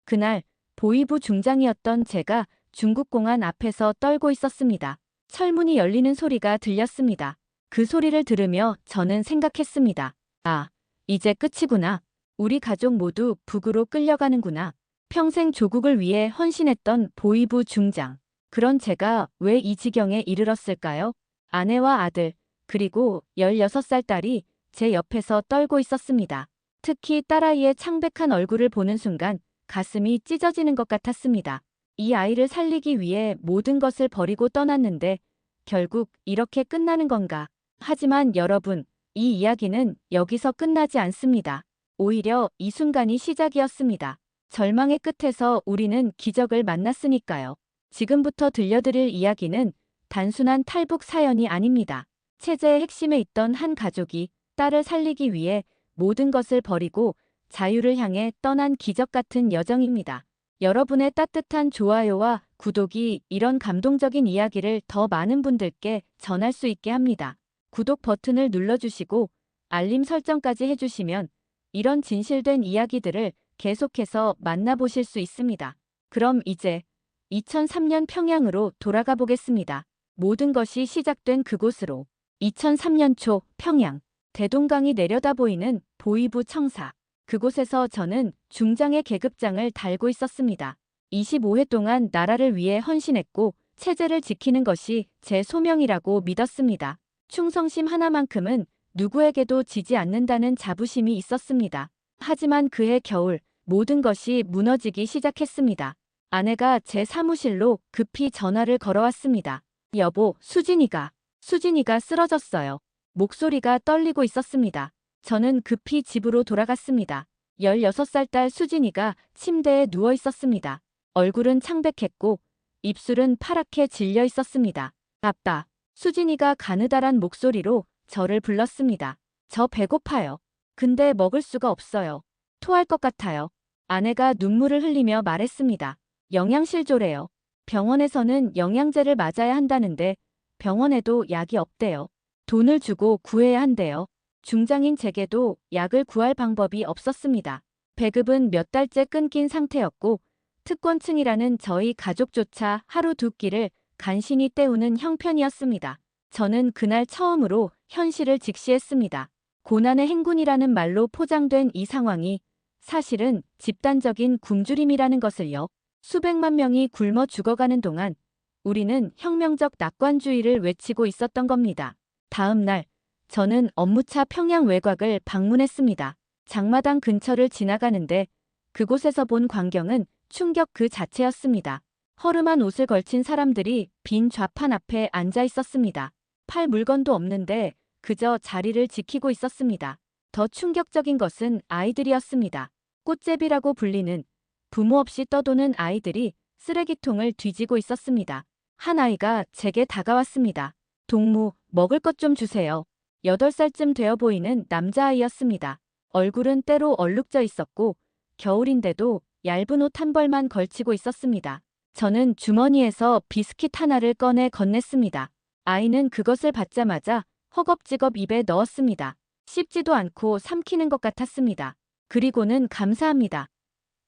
그날 보위부 중장이었던 제가 중국공안 앞에서 떨고 있었습니다. 철문이 열리는 소리가 들렸습니다. 그 소리를 들으며 저는 생각했습니다. 아, 이제 끝이구나. 우리 가족 모두 북으로 끌려가는구나. 평생 조국을 위해 헌신했던 보위부 중장. 그런 제가 왜 이 지경에 이르렀을까요? 아내와 아들, 그리고 16살 딸이 제 옆에서 떨고 있었습니다. 특히 딸아이의 창백한 얼굴을 보는 순간 가슴이 찢어지는 것 같았습니다. 이 아이를 살리기 위해 모든 것을 버리고 떠났는데 결국 이렇게 끝나는 건가? 하지만 여러분, 이 이야기는 여기서 끝나지 않습니다. 오히려 이 순간이 시작이었습니다. 절망의 끝에서 우리는 기적을 만났으니까요. 지금부터 들려드릴 이야기는 단순한 탈북 사연이 아닙니다. 체제의 핵심에 있던 한 가족이 딸을 살리기 위해 모든 것을 버리고 자유를 향해 떠난 기적 같은 여정입니다. 여러분의 따뜻한 좋아요와 구독이 이런 감동적인 이야기를 더 많은 분들께 전할 수 있게 합니다. 구독 버튼을 눌러주시고 알림 설정까지 해주시면 이런 진실된 이야기들을 계속해서 만나보실 수 있습니다. 그럼 이제 2003년 평양으로 돌아가 보겠습니다. 모든 것이 시작된 그곳으로. 2003년 초 평양. 대동강이 내려다 보이는 보위부 청사. 그곳에서 저는 중장의 계급장을 달고 있었습니다. 25회 동안 나라를 위해 헌신했고 체제를 지키는 것이 제 소명이라고 믿었습니다. 충성심 하나만큼은 누구에게도 지지 않는다는 자부심이 있었습니다. 하지만 그해 겨울 모든 것이 무너지기 시작했습니다. 아내가 제 사무실로 급히 전화를 걸어왔습니다. 여보, 수진이가 쓰러졌어요. 목소리가 떨리고 있었습니다. 저는 급히 집으로 돌아갔습니다. 16살 딸 수진이가 침대에 누워 있었습니다. 얼굴은 창백했고 입술은 파랗게 질려 있었습니다. 아빠, 수진이가 가느다란 목소리로 저를 불렀습니다. 저 배고파요. 근데 먹을 수가 없어요. 토할 것 같아요. 아내가 눈물을 흘리며 말했습니다. 영양실조래요. 병원에서는 영양제를 맞아야 한다는데 병원에도 약이 없대요. 돈을 주고 구해야 한대요. 중장인 제게도 약을 구할 방법이 없었습니다. 배급은 몇 달째 끊긴 상태였고 특권층이라는 저희 가족조차 하루 두 끼를 간신히 때우는 형편이었습니다. 저는 그날 처음으로 현실을 직시했습니다. 고난의 행군이라는 말로 포장된 이 상황이 사실은 집단적인 굶주림이라는 것을요. 수백만 명이 굶어 죽어가는 동안 우리는 혁명적 낙관주의를 외치고 있었던 겁니다. 다음 날 저는 업무차 평양 외곽을 방문했습니다. 장마당 근처를 지나가는데 그곳에서 본 광경은 충격 그 자체였습니다. 허름한 옷을 걸친 사람들이 빈 좌판 앞에 앉아 있었습니다. 팔 물건도 없는데 그저 자리를 지키고 있었습니다. 더 충격적인 것은 아이들이었습니다. 꽃제비라고 불리는 부모 없이 떠도는 아이들이 쓰레기통을 뒤지고 있었습니다. 한 아이가 제게 다가왔습니다. 동무, 먹을 것 좀 주세요. 8살쯤 되어 보이는 남자아이였습니다. 얼굴은 때로 얼룩져 있었고 겨울인데도 얇은 옷 한 벌만 걸치고 있었습니다. 저는 주머니에서 비스킷 하나를 꺼내 건넸습니다. 아이는 그것을 받자마자 허겁지겁 입에 넣었습니다. 씹지도 않고 삼키는 것 같았습니다. 그리고는 감사합니다.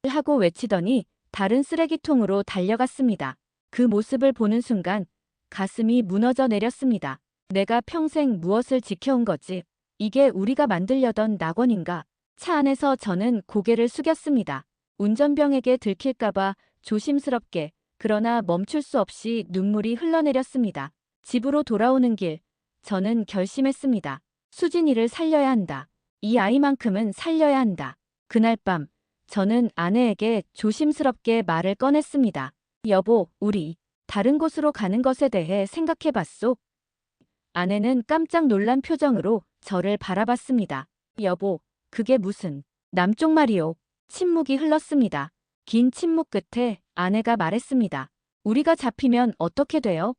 하고 외치더니 다른 쓰레기통으로 달려갔습니다. 그 모습을 보는 순간 가슴이 무너져 내렸습니다. 내가 평생 무엇을 지켜온 거지? 이게 우리가 만들려던 낙원인가? 차 안에서 저는 고개를 숙였습니다. 운전병에게 들킬까봐 조심스럽게 그러나 멈출 수 없이 눈물이 흘러내렸습니다. 집으로 돌아오는 길, 저는 결심했습니다. 수진이를 살려야 한다. 이 아이만큼은 살려야 한다. 그날 밤, 저는 아내에게 조심스럽게 말을 꺼냈습니다. 여보, 우리 다른 곳으로 가는 것에 대해 생각해봤소? 아내는 깜짝 놀란 표정으로 저를 바라봤습니다. 여보, 그게 무슨 남쪽 말이오. 침묵이 흘렀습니다. 긴 침묵 끝에 아내가 말했습니다. 우리가 잡히면 어떻게 돼요?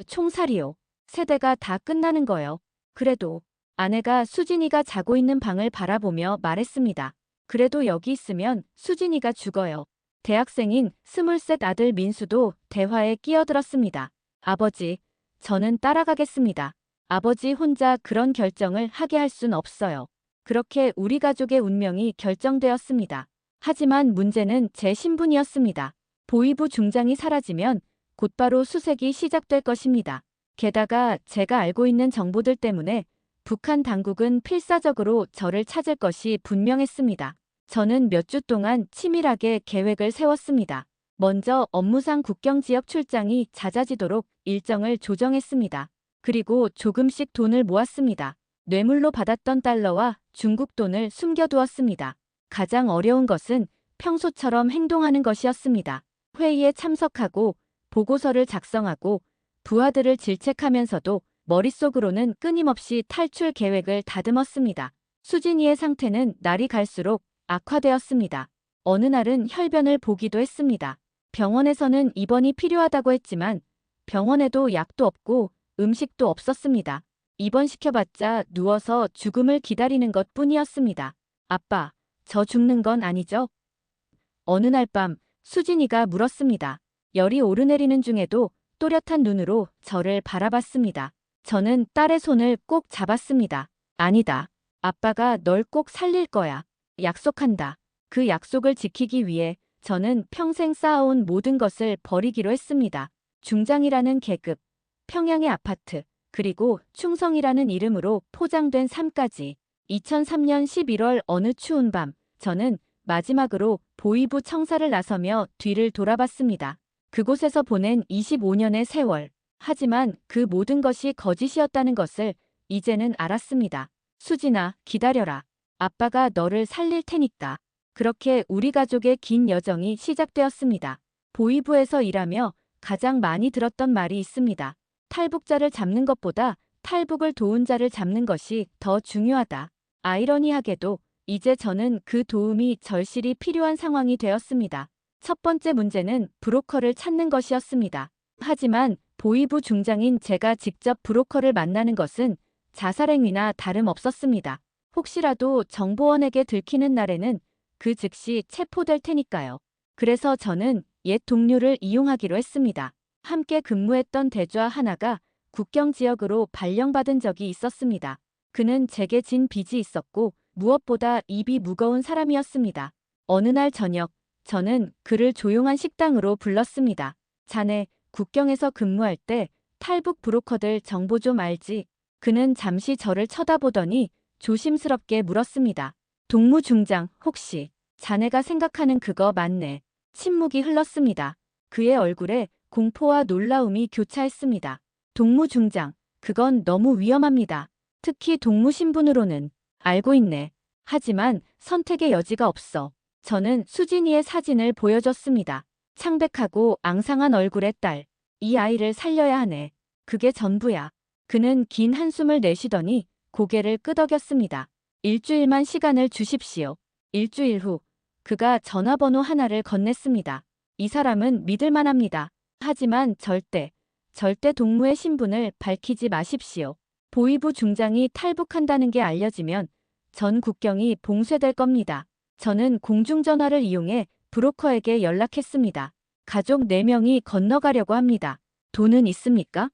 총살이요. 세대가 다 끝나는 거요. 그래도 아내가 수진이가 자고 있는 방을 바라보며 말했습니다. 그래도 여기 있으면 수진이가 죽어요. 대학생인 23 아들 민수도 대화에 끼어들었습니다. 아버지, 저는 따라가겠습니다. 아버지 혼자 그런 결정을 하게 할 순 없어요. 그렇게 우리 가족의 운명이 결정되었습니다. 하지만 문제는 제 신분이었습니다. 보위부 중장이 사라지면 곧바로 수색이 시작될 것입니다. 게다가 제가 알고 있는 정보들 때문에 북한 당국은 필사적으로 저를 찾을 것이 분명했습니다. 저는 몇 주 동안 치밀하게 계획을 세웠습니다. 먼저 업무상 국경 지역 출장이 잦아지도록 일정을 조정했습니다. 그리고 조금씩 돈을 모았습니다. 뇌물로 받았던 달러와 중국 돈을 숨겨두었습니다. 가장 어려운 것은 평소처럼 행동하는 것이었습니다. 회의에 참석하고 보고서를 작성하고 부하들을 질책하면서도 머릿속으로는 끊임없이 탈출 계획을 다듬었습니다. 수진이의 상태는 날이 갈수록 악화되었습니다. 어느 날은 혈변을 보기도 했습니다. 병원에서는 입원이 필요하다고 했지만 병원에도 약도 없고 음식도 없었습니다. 입원시켜봤자 누워서 죽음을 기다리는 것 뿐이었습니다. 아빠, 저 죽는 건 아니죠? 어느 날 밤 수진이가 물었습니다. 열이 오르내리는 중에도 또렷한 눈으로 저를 바라봤습니다. 저는 딸의 손을 꼭 잡았습니다. 아니다. 아빠가 널 꼭 살릴 거야. 약속한다. 그 약속을 지키기 위해 저는 평생 쌓아온 모든 것을 버리기로 했습니다. 중장이라는 계급, 평양의 아파트, 그리고 충성이라는 이름으로 포장된 삶까지. 2003년 11월 어느 추운 밤, 저는 마지막으로 보위부 청사를 나서며 뒤를 돌아봤습니다. 그곳에서 보낸 25년의 세월. 하지만 그 모든 것이 거짓이었다는 것을 이제는 알았습니다. 수진아, 기다려라. 아빠가 너를 살릴 테니까. 그렇게 우리 가족의 긴 여정이 시작되었습니다. 보위부에서 일하며 가장 많이 들었던 말이 있습니다. 탈북자를 잡는 것보다 탈북을 도운 자를 잡는 것이 더 중요하다. 아이러니하게도 이제 저는 그 도움이 절실히 필요한 상황이 되었습니다. 첫 번째 문제는 브로커를 찾는 것이었습니다. 하지만 보위부 중장인 제가 직접 브로커를 만나는 것은 자살행위나 다름없었습니다. 혹시라도 정보원에게 들키는 날에는 그 즉시 체포될 테니까요. 그래서 저는 옛 동료를 이용하기로 했습니다. 함께 근무했던 대좌 하나가 국경 지역으로 발령받은 적이 있었습니다. 그는 제게 진 빚이 있었고 무엇보다 입이 무거운 사람이었습니다. 어느 날 저녁, 저는 그를 조용한 식당으로 불렀습니다. 자네, 국경에서 근무할 때 탈북 브로커들 정보 좀 알지? 그는 잠시 저를 쳐다보더니 조심스럽게 물었습니다. 동무중장, 혹시 자네가 생각하는 그거 맞네. 침묵이 흘렀습니다. 그의 얼굴에 공포와 놀라움이 교차했습니다. 동무중장, 그건 너무 위험합니다. 특히 동무 신분으로는. 알고 있네. 하지만 선택의 여지가 없어. 저는 수진이의 사진을 보여줬습니다. 창백하고 앙상한 얼굴의 딸. 이 아이를 살려야 하네. 그게 전부야. 그는 긴 한숨을 내쉬더니 고개를 끄덕였습니다. 일주일만 시간을 주십시오. 일주일 후 그가 전화번호 하나를 건넸습니다. 이 사람은 믿을만합니다. 하지만 절대 동무의 신분을 밝히지 마십시오. 보위부 중장이 탈북한다는 게 알려지면 전 국경이 봉쇄될 겁니다. 저는 공중전화를 이용해 브로커에게 연락했습니다. 가족 4명이 건너가려고 합니다. 돈은 있습니까?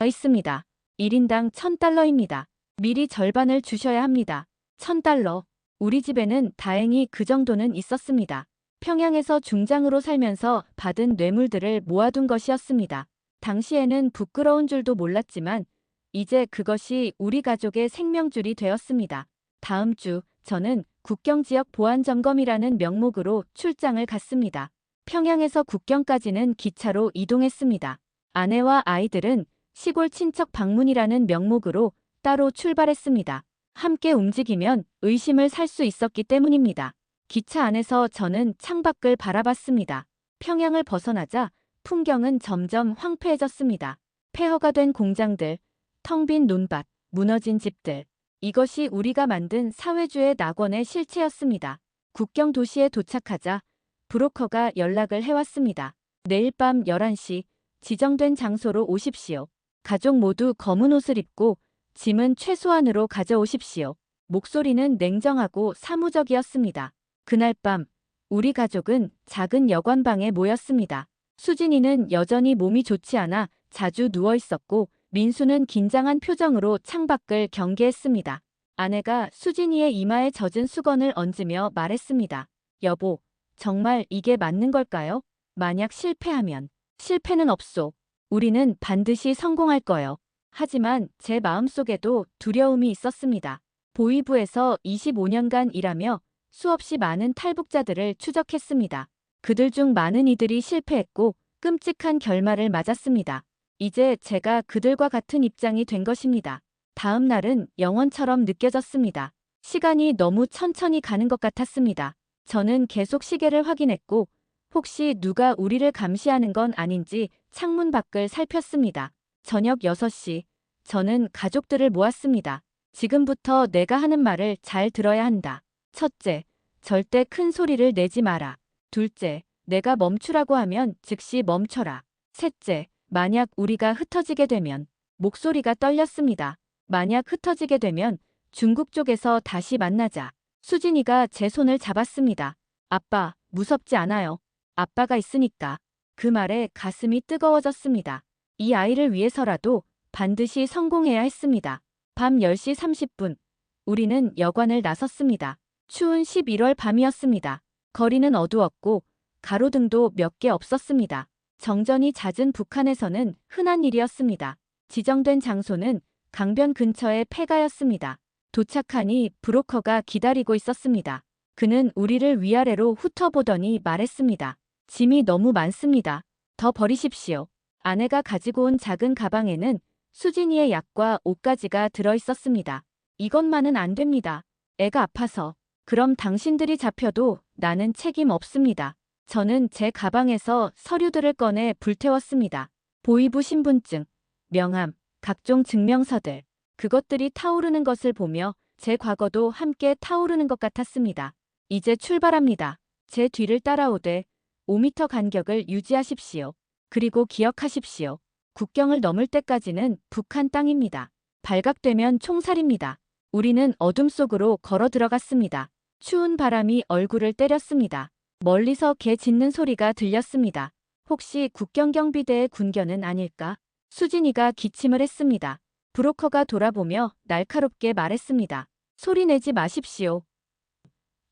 있습니다. 1인당 1000달러입니다. 미리 절반을 주셔야 합니다. 1000달러. 우리 집에는 다행히 그 정도는 있었습니다. 평양에서 중장으로 살면서 받은 뇌물들을 모아둔 것이었습니다. 당시에는 부끄러운 줄도 몰랐지만 이제 그것이 우리 가족의 생명줄이 되었습니다. 다음 주 저는 국경지역 보안점검이라는 명목으로 출장을 갔습니다. 평양에서 국경까지는 기차로 이동했습니다. 아내와 아이들은 시골 친척 방문이라는 명목으로 따로 출발했습니다. 함께 움직이면 의심을 살 수 있었기 때문입니다. 기차 안에서 저는 창밖을 바라봤습니다. 평양을 벗어나자 풍경은 점점 황폐해졌습니다. 폐허가 된 공장들, 텅 빈 논밭, 무너진 집들. 이것이 우리가 만든 사회주의 낙원의 실체였습니다. 국경 도시에 도착하자 브로커가 연락을 해왔습니다. 내일 밤 11시 지정된 장소로 오십시오. 가족 모두 검은 옷을 입고 짐은 최소한으로 가져오십시오. 목소리는 냉정하고 사무적이었습니다. 그날 밤 우리 가족은 작은 여관방에 모였습니다. 수진이는 여전히 몸이 좋지 않아 자주 누워 있었고 민수는 긴장한 표정으로 창밖을 경계했습니다. 아내가 수진이의 이마에 젖은 수건을 얹으며 말했습니다. 여보, 정말 이게 맞는 걸까요? 만약 실패하면. 실패는 없소. 우리는 반드시 성공할 거요. 하지만 제 마음속에도 두려움이 있었습니다. 보이부에서 25년간 일하며 수없이 많은 탈북자들을 추적했습니다. 그들 중 많은 이들이 실패했고 끔찍한 결말을 맞았습니다. 이제 제가 그들과 같은 입장이 된 것입니다. 다음 날은 영원처럼 느껴졌습니다. 시간이 너무 천천히 가는 것 같았습니다. 저는 계속 시계를 확인했고 혹시 누가 우리를 감시하는 건 아닌지 창문 밖을 살폈습니다. 저녁 6시, 저는 가족들을 모았습니다. 지금부터 내가 하는 말을 잘 들어야 한다. 첫째, 절대 큰 소리를 내지 마라. 둘째, 내가 멈추라고 하면 즉시 멈춰라. 셋째, 만약 우리가 흩어지게 되면. 목소리가 떨렸습니다. 만약 흩어지게 되면 중국 쪽에서 다시 만나자. 수진이가 제 손을 잡았습니다. 아빠, 무섭지 않아요. 아빠가 있으니까. 그 말에 가슴이 뜨거워졌습니다. 이 아이를 위해서라도 반드시 성공해야 했습니다. 밤 10시 30분. 우리는 여관을 나섰습니다. 추운 11월 밤이었습니다. 거리는 어두웠고 가로등도 몇 개 없었습니다. 정전이 잦은 북한에서는 흔한 일이었습니다. 지정된 장소는 강변 근처의 폐가였습니다. 도착하니 브로커가 기다리고 있었습니다. 그는 우리를 위아래로 훑어보더니 말했습니다. 짐이 너무 많습니다. 더 버리십시오. 아내가 가지고 온 작은 가방에는 수진이의 약과 옷가지가 들어있었습니다. 이것만은 안 됩니다. 애가 아파서. 그럼 당신들이 잡혀도 나는 책임 없습니다. 저는 제 가방에서 서류들을 꺼내 불태웠습니다. 보이부 신분증, 명함, 각종 증명서들. 그것들이 타오르는 것을 보며 제 과거도 함께 타오르는 것 같았습니다. 이제 출발합니다. 제 뒤를 따라오되 5m 간격을 유지하십시오. 그리고 기억하십시오. 국경을 넘을 때까지는 북한 땅입니다. 발각되면 총살입니다. 우리는 어둠 속으로 걸어 들어갔습니다. 추운 바람이 얼굴을 때렸습니다. 멀리서 개 짖는 소리가 들렸습니다. 혹시 국경경비대의 군견은 아닐까? 수진이가 기침을 했습니다. 브로커가 돌아보며 날카롭게 말했습니다. 소리 내지 마십시오.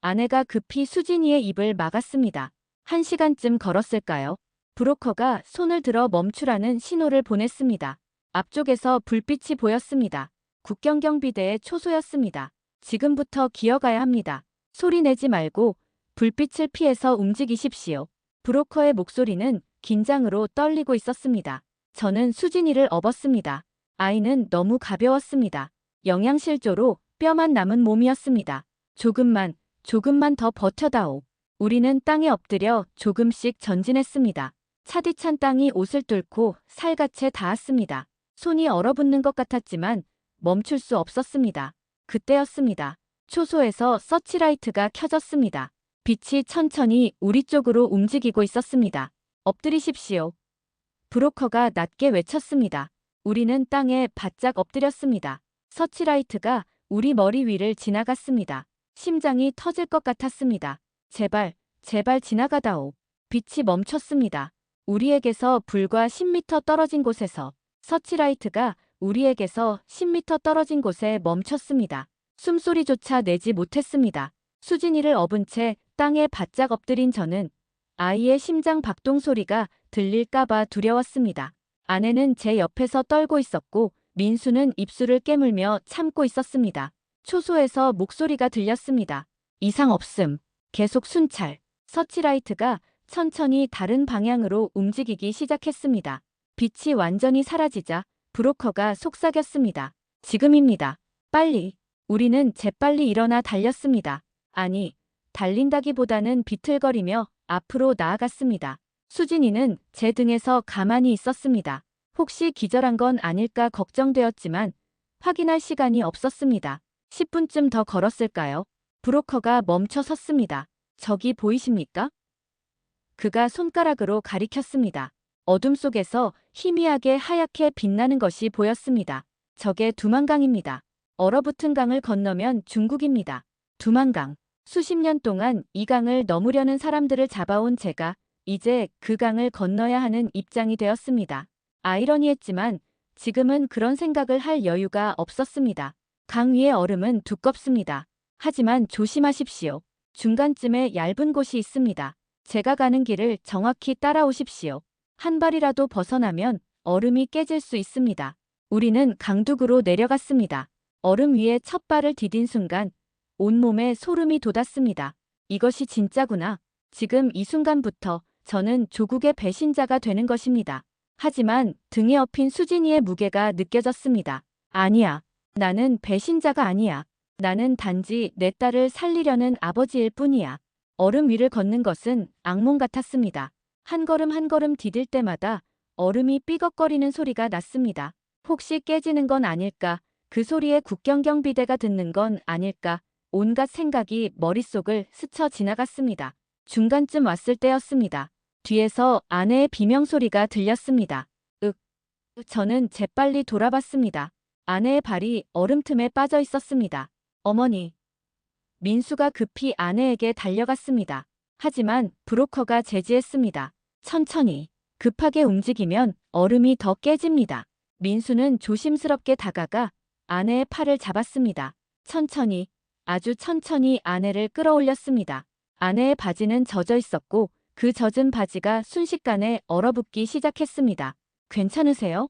아내가 급히 수진이의 입을 막았습니다. 1시간쯤 걸었을까요? 브로커가 손을 들어 멈추라는 신호를 보냈습니다. 앞쪽에서 불빛이 보였습니다. 국경경비대의 초소였습니다. 지금부터 기어가야 합니다. 소리 내지 말고 불빛을 피해서 움직이십시오. 브로커의 목소리는 긴장으로 떨리고 있었습니다. 저는 수진이를 업었습니다. 아이는 너무 가벼웠습니다. 영양실조로 뼈만 남은 몸이었습니다. 조금만 더 버텨다오. 우리는 땅에 엎드려 조금씩 전진했습니다. 차디찬 땅이 옷을 뚫고 살갗에 닿았습니다. 손이 얼어붙는 것 같았지만 멈출 수 없었습니다. 그때였습니다. 초소에서 서치라이트가 켜졌습니다. 빛이 천천히 우리 쪽으로 움직이고 있었습니다. 엎드리십시오. 브로커가 낮게 외쳤습니다. 우리는 땅에 바짝 엎드렸습니다. 서치라이트가 우리 머리 위를 지나갔습니다. 심장이 터질 것 같았습니다. 제발 지나가다오. 빛이 멈췄습니다. 우리에게서 불과 10m 떨어진 곳에서. 서치라이트가 우리에게서 10m 떨어진 곳에 멈췄습니다. 숨소리조차 내지 못했습니다. 수진이를 업은 채 땅에 바짝 엎드린 저는 아이의 심장 박동 소리가 들릴까봐 두려웠습니다. 아내는 제 옆에서 떨고 있었고 민수는 입술을 깨물며 참고 있었습니다. 초소에서 목소리가 들렸습니다. 이상 없음. 계속 순찰. 서치라이트가 천천히 다른 방향으로 움직이기 시작했습니다. 빛이 완전히 사라지자 브로커가 속삭였습니다. 지금입니다. 빨리. 우리는 재빨리 일어나 달렸습니다. 아니, 달린다기보다는 비틀거리며 앞으로 나아갔습니다. 수진이는 제 등에서 가만히 있었습니다. 혹시 기절한 건 아닐까 걱정되었지만 확인할 시간이 없었습니다. 10분쯤 더 걸었을까요? 브로커가 멈춰 섰습니다. 저기 보이십니까? 그가 손가락으로 가리켰습니다. 어둠 속에서 희미하게 하얗게 빛나는 것이 보였습니다. 저게 두만강입니다. 얼어붙은 강을 건너면 중국입니다. 두만강. 수십 년 동안 이 강을 넘으려는 사람들을 잡아온 제가 이제 그 강을 건너야 하는 입장이 되었습니다. 아이러니했지만 지금은 그런 생각을 할 여유가 없었습니다. 강 위의 얼음은 두껍습니다. 하지만 조심하십시오. 중간쯤에 얇은 곳이 있습니다. 제가 가는 길을 정확히 따라오십시오. 한 발이라도 벗어나면 얼음이 깨질 수 있습니다. 우리는 강둑으로 내려갔습니다. 얼음 위에 첫 발을 디딘 순간 온몸에 소름이 돋았습니다. 이것이 진짜구나. 지금 이 순간부터 저는 조국의 배신자가 되는 것입니다. 하지만 등에 업힌 수진이의 무게가 느껴졌습니다. 아니야. 나는 배신자가 아니야. 나는 단지 내 딸을 살리려는 아버지일 뿐이야. 얼음 위를 걷는 것은 악몽 같았습니다. 한 걸음 한 걸음 디딜 때마다 얼음이 삐걱거리는 소리가 났습니다. 혹시 깨지는 건 아닐까? 그 소리에 국경경비대가 듣는 건 아닐까? 온갖 생각이 머릿속을 스쳐 지나갔습니다. 중간쯤 왔을 때였습니다. 뒤에서 아내의 비명소리가 들렸습니다. 윽. 저는 재빨리 돌아봤습니다. 아내의 발이 얼음 틈에 빠져 있었습니다. 어머니. 민수가 급히 아내에게 달려갔습니다. 하지만 브로커가 제지했습니다. 천천히. 급하게 움직이면 얼음이 더 깨집니다. 민수는 조심스럽게 다가가 아내의 팔을 잡았습니다. 천천히, 아주 천천히 아내를 끌어올렸습니다. 아내의 바지는 젖어 있었고 그 젖은 바지가 순식간에 얼어붙기 시작했습니다. 괜찮으세요?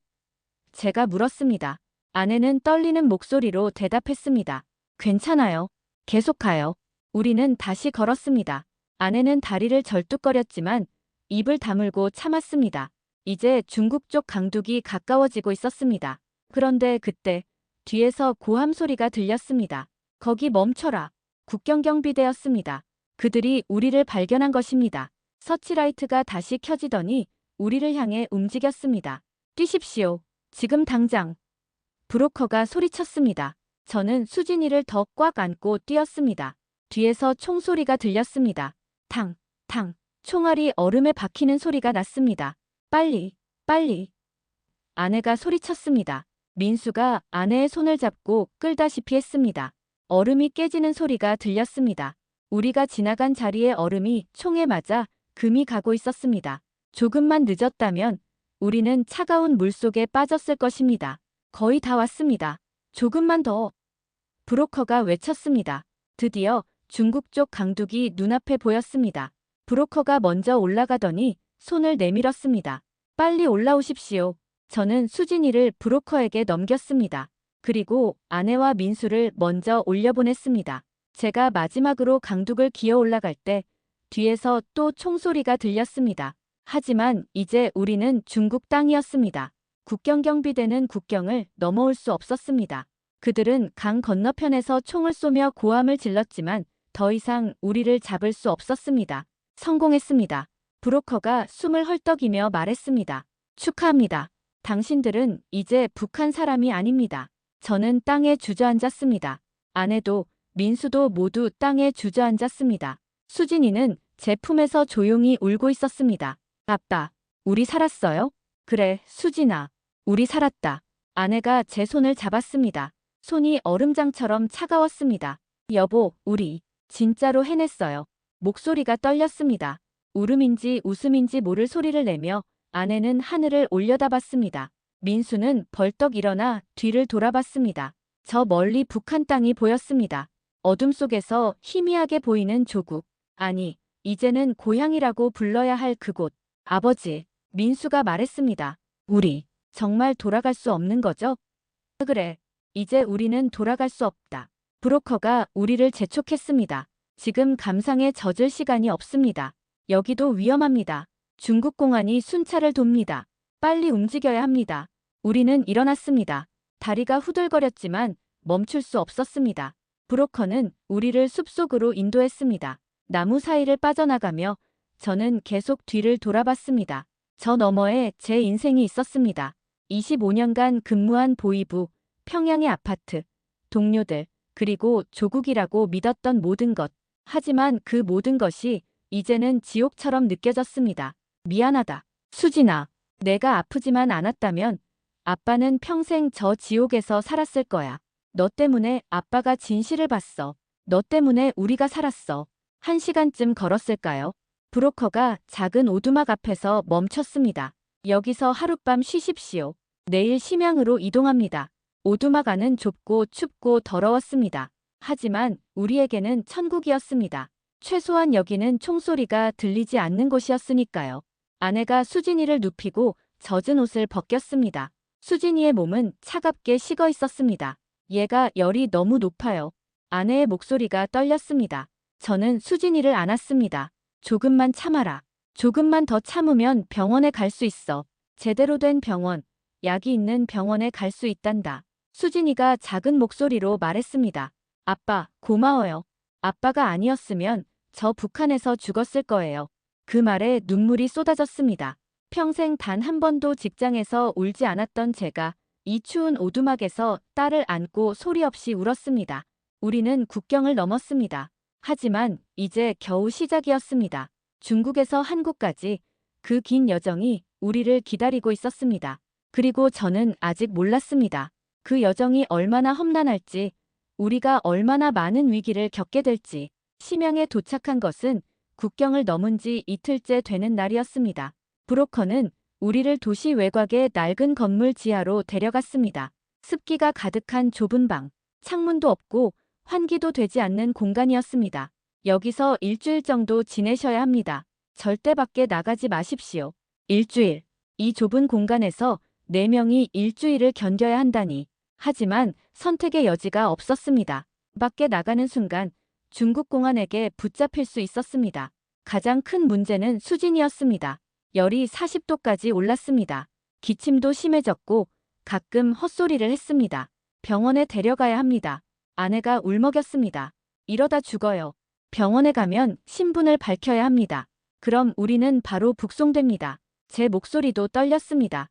제가 물었습니다. 아내는 떨리는 목소리로 대답했습니다. 괜찮아요. 계속 가요. 우리는 다시 걸었습니다. 아내는 다리를 절뚝거렸지만 입을 다물고 참았습니다. 이제 중국 쪽 강둑이 가까워지고 있었습니다. 그런데 그때 뒤에서 고함 소리가 들렸습니다. 거기 멈춰라. 국경경비대였습니다. 그들이 우리를 발견한 것입니다. 서치라이트가 다시 켜지더니 우리를 향해 움직였습니다. 뛰십시오. 지금 당장. 브로커가 소리쳤습니다. 저는 수진이를 더 꽉 안고 뛰었습니다. 뒤에서 총소리가 들렸습니다. 탕, 탕. 총알이 얼음에 박히는 소리가 났습니다. 빨리, 빨리. 아내가 소리쳤습니다. 민수가 아내의 손을 잡고 끌다시피 했습니다. 얼음이 깨지는 소리가 들렸습니다. 우리가 지나간 자리에 얼음이 총에 맞아 금이 가고 있었습니다. 조금만 늦었다면 우리는 차가운 물속에 빠졌을 것입니다. 거의 다 왔습니다. 조금만 더. 브로커가 외쳤습니다. 드디어 중국 쪽 강둑이 눈앞에 보였습니다. 브로커가 먼저 올라가더니 손을 내밀었습니다. 빨리 올라오십시오. 저는 수진이를 브로커에게 넘겼습니다. 그리고 아내와 민수를 먼저 올려보냈습니다. 제가 마지막으로 강둑을 기어 올라갈 때 뒤에서 또 총소리가 들렸습니다. 하지만 이제 우리는 중국 땅이었습니다. 국경경비대는 국경을 넘어올 수 없었습니다. 그들은 강 건너편에서 총을 쏘며 고함을 질렀지만 더 이상 우리를 잡을 수 없었습니다. 성공했습니다. 브로커가 숨을 헐떡이며 말했습니다. 축하합니다. 당신들은 이제 북한 사람이 아닙니다. 저는 땅에 주저앉았습니다. 아내도 민수도 모두 땅에 주저앉았습니다. 수진이는 제 품에서 조용히 울고 있었습니다. 아빠, 우리 살았어요? 그래, 수진아. 우리 살았다. 아내가 제 손을 잡았습니다. 손이 얼음장처럼 차가웠습니다. 여보, 우리 진짜로 해냈어요. 목소리가 떨렸습니다. 울음인지 웃음인지 모를 소리를 내며 아내는 하늘을 올려다봤습니다. 민수는 벌떡 일어나 뒤를 돌아봤습니다. 저 멀리 북한 땅이 보였습니다. 어둠 속에서 희미하게 보이는 조국. 아니, 이제는 고향이라고 불러야 할 그곳. 아버지, 민수가 말했습니다. 우리 정말 돌아갈 수 없는 거죠? 그래, 이제 우리는 돌아갈 수 없다. 브로커가 우리를 재촉했습니다. 지금 감상에 젖을 시간이 없습니다. 여기도 위험합니다. 중국 공안이 순찰을 돕니다. 빨리 움직여야 합니다. 우리는 일어났습니다. 다리가 후들거렸지만 멈출 수 없었습니다. 브로커는 우리를 숲속으로 인도했습니다. 나무 사이를 빠져나가며 저는 계속 뒤를 돌아봤습니다. 저 너머에 제 인생이 있었습니다. 25년간 근무한 보이부, 평양의 아파트, 동료들, 그리고 조국이라고 믿었던 모든 것. 하지만 그 모든 것이 이제는 지옥처럼 느껴졌습니다. 미안하다. 수진아, 내가 아프지만 않았다면 아빠는 평생 저 지옥에서 살았을 거야. 너 때문에 아빠가 진실을 봤어. 너 때문에 우리가 살았어. 1시간쯤 걸었을까요? 브로커가 작은 오두막 앞에서 멈췄습니다. 여기서 하룻밤 쉬십시오. 내일 심양으로 이동합니다. 오두막 안은 좁고 춥고 더러웠습니다. 하지만 우리에게는 천국이었습니다. 최소한 여기는 총소리가 들리지 않는 곳이었으니까요. 아내가 수진이를 눕히고 젖은 옷을 벗겼습니다. 수진이의 몸은 차갑게 식어 있었습니다. 얘가 열이 너무 높아요. 아내의 목소리가 떨렸습니다. 저는 수진이를 안았습니다. 조금만 참아라. 조금만 더 참으면 병원에 갈 수 있어. 제대로 된 병원, 약이 있는 병원에 갈 수 있단다. 수진이가 작은 목소리로 말했습니다. 아빠, 고마워요. 아빠가 아니었으면 저 북한에서 죽었을 거예요. 그 말에 눈물이 쏟아졌습니다. 평생 단 한 번도 직장에서 울지 않았던 제가 이 추운 오두막에서 딸을 안고 소리 없이 울었습니다. 우리는 국경을 넘었습니다. 하지만 이제 겨우 시작이었습니다. 중국에서 한국까지 그 긴 여정이 우리를 기다리고 있었습니다. 그리고 저는 아직 몰랐습니다. 그 여정이 얼마나 험난할지, 우리가 얼마나 많은 위기를 겪게 될지. 심양에 도착한 것은 국경을 넘은 지 이틀째 되는 날이었습니다. 브로커는 우리를 도시 외곽의 낡은 건물 지하로 데려갔습니다. 습기가 가득한 좁은 방, 창문도 없고 환기도 되지 않는 공간이었습니다. 여기서 일주일 정도 지내셔야 합니다. 절대 밖에 나가지 마십시오. 일주일. 이 좁은 공간에서 4명이 일주일을 견뎌야 한다니. 하지만 선택의 여지가 없었습니다. 밖에 나가는 순간 중국 공안에게 붙잡힐 수 있었습니다. 가장 큰 문제는 수진이었습니다. 열이 40도까지 올랐습니다. 기침도 심해졌고 가끔 헛소리를 했습니다. 병원에 데려가야 합니다. 아내가 울먹였습니다. 이러다 죽어요. 병원에 가면 신분을 밝혀야 합니다. 그럼 우리는 바로 북송됩니다. 제 목소리도 떨렸습니다.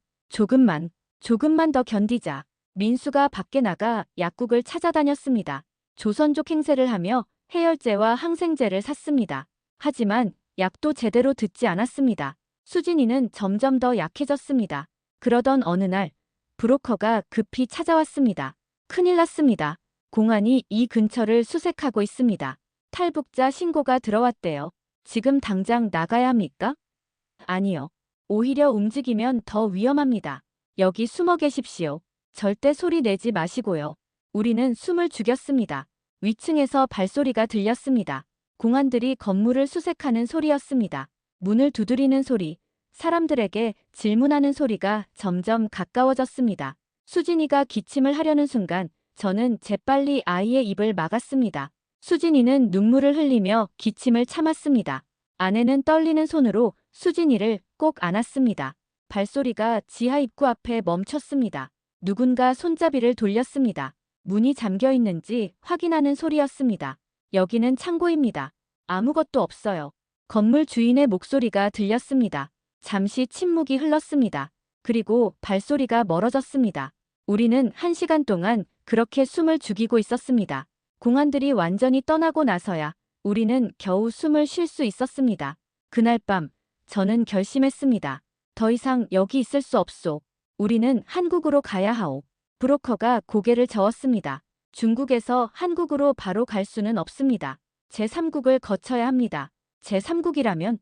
조금만 더 견디자. 민수가 밖에 나가 약국을 찾아다녔습니다. 조선족 행세를 하며 해열제와 항생제를 샀습니다. 하지만 약도 제대로 듣지 않았습니다. 수진이는 점점 더 약해졌습니다. 그러던 어느 날 브로커가 급히 찾아왔습니다. 큰일 났습니다. 공안이 이 근처를 수색하고 있습니다. 탈북자 신고가 들어왔대요. 지금 당장 나가야 합니까? 아니요. 오히려 움직이면 더 위험합니다. 여기 숨어 계십시오. 절대 소리 내지 마시고요. 우리는 숨을 죽였습니다. 위층에서 발소리가 들렸습니다. 공안들이 건물을 수색하는 소리였습니다. 문을 두드리는 소리, 사람들에게 질문하는 소리가 점점 가까워졌습니다. 수진이가 기침을 하려는 순간 저는 재빨리 아이의 입을 막았습니다. 수진이는 눈물을 흘리며 기침을 참았습니다. 아내는 떨리는 손으로 수진이를 꼭 안았습니다. 발소리가 지하 입구 앞에 멈췄습니다. 누군가 손잡이를 돌렸습니다. 문이 잠겨 있는지 확인하는 소리였습니다. 여기는 창고입니다. 아무것도 없어요. 건물 주인의 목소리가 들렸습니다. 잠시 침묵이 흘렀습니다. 그리고 발소리가 멀어졌습니다. 우리는 1시간 동안 그렇게 숨을 죽이고 있었습니다. 공안들이 완전히 떠나고 나서야 우리는 겨우 숨을 쉴 수 있었습니다. 그날 밤 저는 결심했습니다. 더 이상 여기 있을 수 없소. 우리는 한국으로 가야 하오. 브로커가 고개를 저었습니다. 중국에서 한국으로 바로 갈 수는 없습니다. 제3국을 거쳐야 합니다. 제3국이라면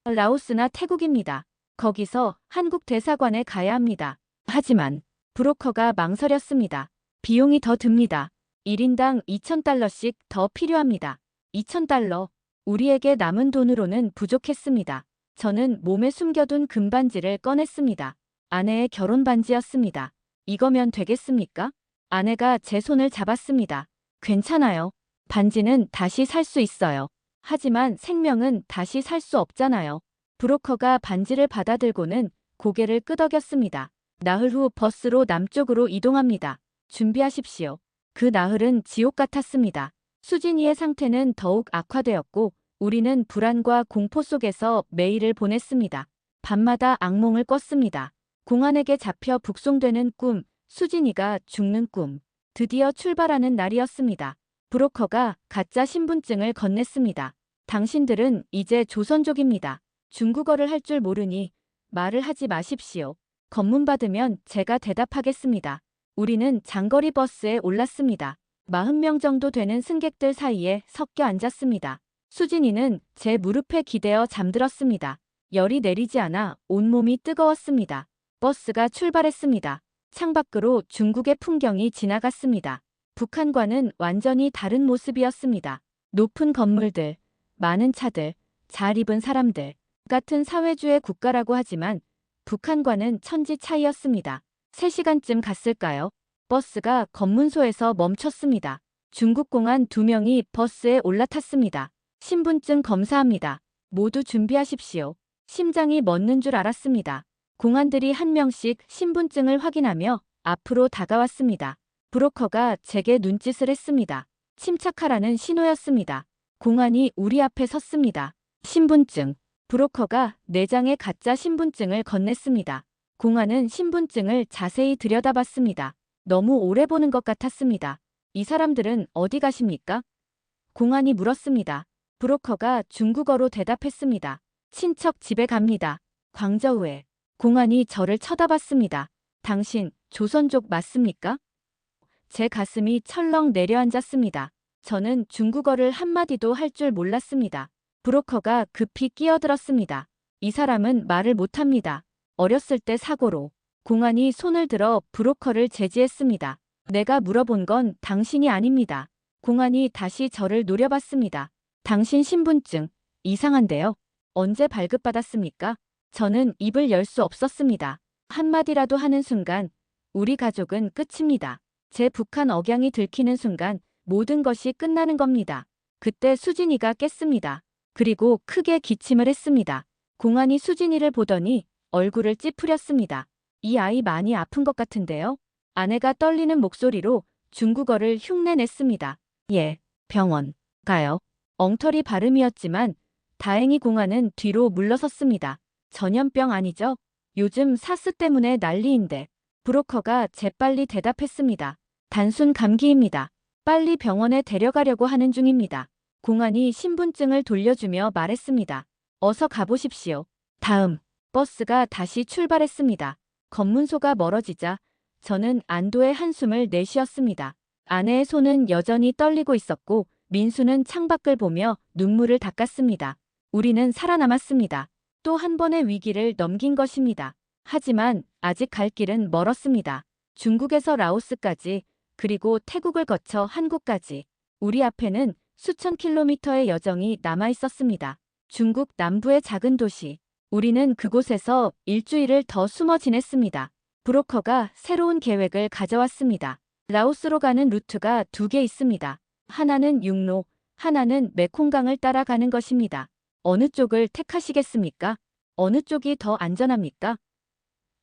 라오스나 태국입니다. 거기서 한국 대사관에 가야 합니다. 하지만 브로커가 망설였습니다. 비용이 더 듭니다. 1인당 2,000달러씩 더 필요합니다. 2,000달러. 우리에게 남은 돈으로는 부족했습니다. 저는 몸에 숨겨둔 금반지를 꺼냈습니다. 아내의 결혼 반지였습니다. 이거면 되겠습니까? 아내가 제 손을 잡았습니다. 괜찮아요. 반지는 다시 살 수 있어요. 하지만 생명은 다시 살 수 없잖아요. 브로커가 반지를 받아들고는 고개를 끄덕였습니다. 나흘 후 버스로 남쪽으로 이동합니다. 준비하십시오. 그 나흘은 지옥 같았습니다. 수진이의 상태는 더욱 악화되었고 우리는 불안과 공포 속에서 매일을 보냈습니다. 밤마다 악몽을 꿨습니다. 공안에게 잡혀 북송되는 꿈, 수진이가 죽는 꿈. 드디어 출발하는 날이었습니다. 브로커가 가짜 신분증을 건넸습니다. 당신들은 이제 조선족입니다. 중국어를 할 줄 모르니 말을 하지 마십시오. 검문 받으면 제가 대답하겠습니다. 우리는 장거리 버스에 올랐습니다. 40명 정도 되는 승객들 사이에 섞여 앉았습니다. 수진이는 제 무릎에 기대어 잠들었습니다. 열이 내리지 않아 온몸이 뜨거웠습니다. 버스가 출발했습니다. 창밖으로 중국의 풍경이 지나갔습니다. 북한과는 완전히 다른 모습이었습니다. 높은 건물들, 많은 차들, 잘 입은 사람들, 같은 사회주의 국가라고 하지만 북한과는 천지 차이였습니다. 3시간쯤 갔을까요? 버스가 검문소에서 멈췄습니다. 중국 공안 2명이 버스에 올라탔습니다. 신분증 검사합니다. 모두 준비하십시오. 심장이 멎는 줄 알았습니다. 공안들이 한 명씩 신분증을 확인하며 앞으로 다가왔습니다. 브로커가 제게 눈짓을 했습니다. 침착하라는 신호였습니다. 공안이 우리 앞에 섰습니다. 신분증. 브로커가 4장의 가짜 신분증을 건넸습니다. 공안은 신분증을 자세히 들여다봤습니다. 너무 오래 보는 것 같았습니다. 이 사람들은 어디 가십니까? 공안이 물었습니다. 브로커가 중국어로 대답했습니다. 친척 집에 갑니다. 광저우에. 공안이 저를 쳐다봤습니다. 당신 조선족 맞습니까? 제 가슴이 철렁 내려앉았습니다. 저는 중국어를 한마디도 할 줄 몰랐습니다. 브로커가 급히 끼어들었습니다. 이 사람은 말을 못합니다. 어렸을 때 사고로. 공안이 손을 들어 브로커를 제지했습니다. 내가 물어본 건 당신이 아닙니다. 공안이 다시 저를 노려봤습니다. 당신 신분증 이상한데요. 언제 발급받았습니까? 저는 입을 열 수 없었습니다. 한마디라도 하는 순간 우리 가족은 끝입니다. 제 북한 억양이 들키는 순간 모든 것이 끝나는 겁니다. 그때 수진이가 깼습니다. 그리고 크게 기침을 했습니다. 공안이 수진이를 보더니 얼굴을 찌푸렸습니다. 이 아이 많이 아픈 것 같은데요? 아내가 떨리는 목소리로 중국어를 흉내냈습니다. 예, 병원 가요. 엉터리 발음이었지만 다행히 공안은 뒤로 물러섰습니다. 전염병 아니죠? 요즘 사스 때문에 난리인데. 브로커가 재빨리 대답했습니다. 단순 감기입니다. 빨리 병원에 데려가려고 하는 중입니다. 공안이 신분증을 돌려주며 말했습니다. 어서 가보십시오. 다음, 버스가 다시 출발했습니다. 검문소가 멀어지자 저는 안도의 한숨을 내쉬었습니다. 아내의 손은 여전히 떨리고 있었고 민수는 창밖을 보며 눈물을 닦았습니다. 우리는 살아남았습니다. 또 한 번의 위기를 넘긴 것입니다. 하지만 아직 갈 길은 멀었습니다. 중국에서 라오스까지 그리고 태국을 거쳐 한국까지 우리 앞에는 수천 킬로미터의 여정이 남아 있었습니다. 중국 남부의 작은 도시. 우리는 그곳에서 일주일을 더 숨어 지냈습니다. 브로커가 새로운 계획을 가져왔습니다. 라오스로 가는 루트가 2개 있습니다. 하나는 육로, 하나는 메콩강을 따라가는 것입니다. 어느 쪽을 택하시겠습니까? 어느 쪽이 더 안전합니까?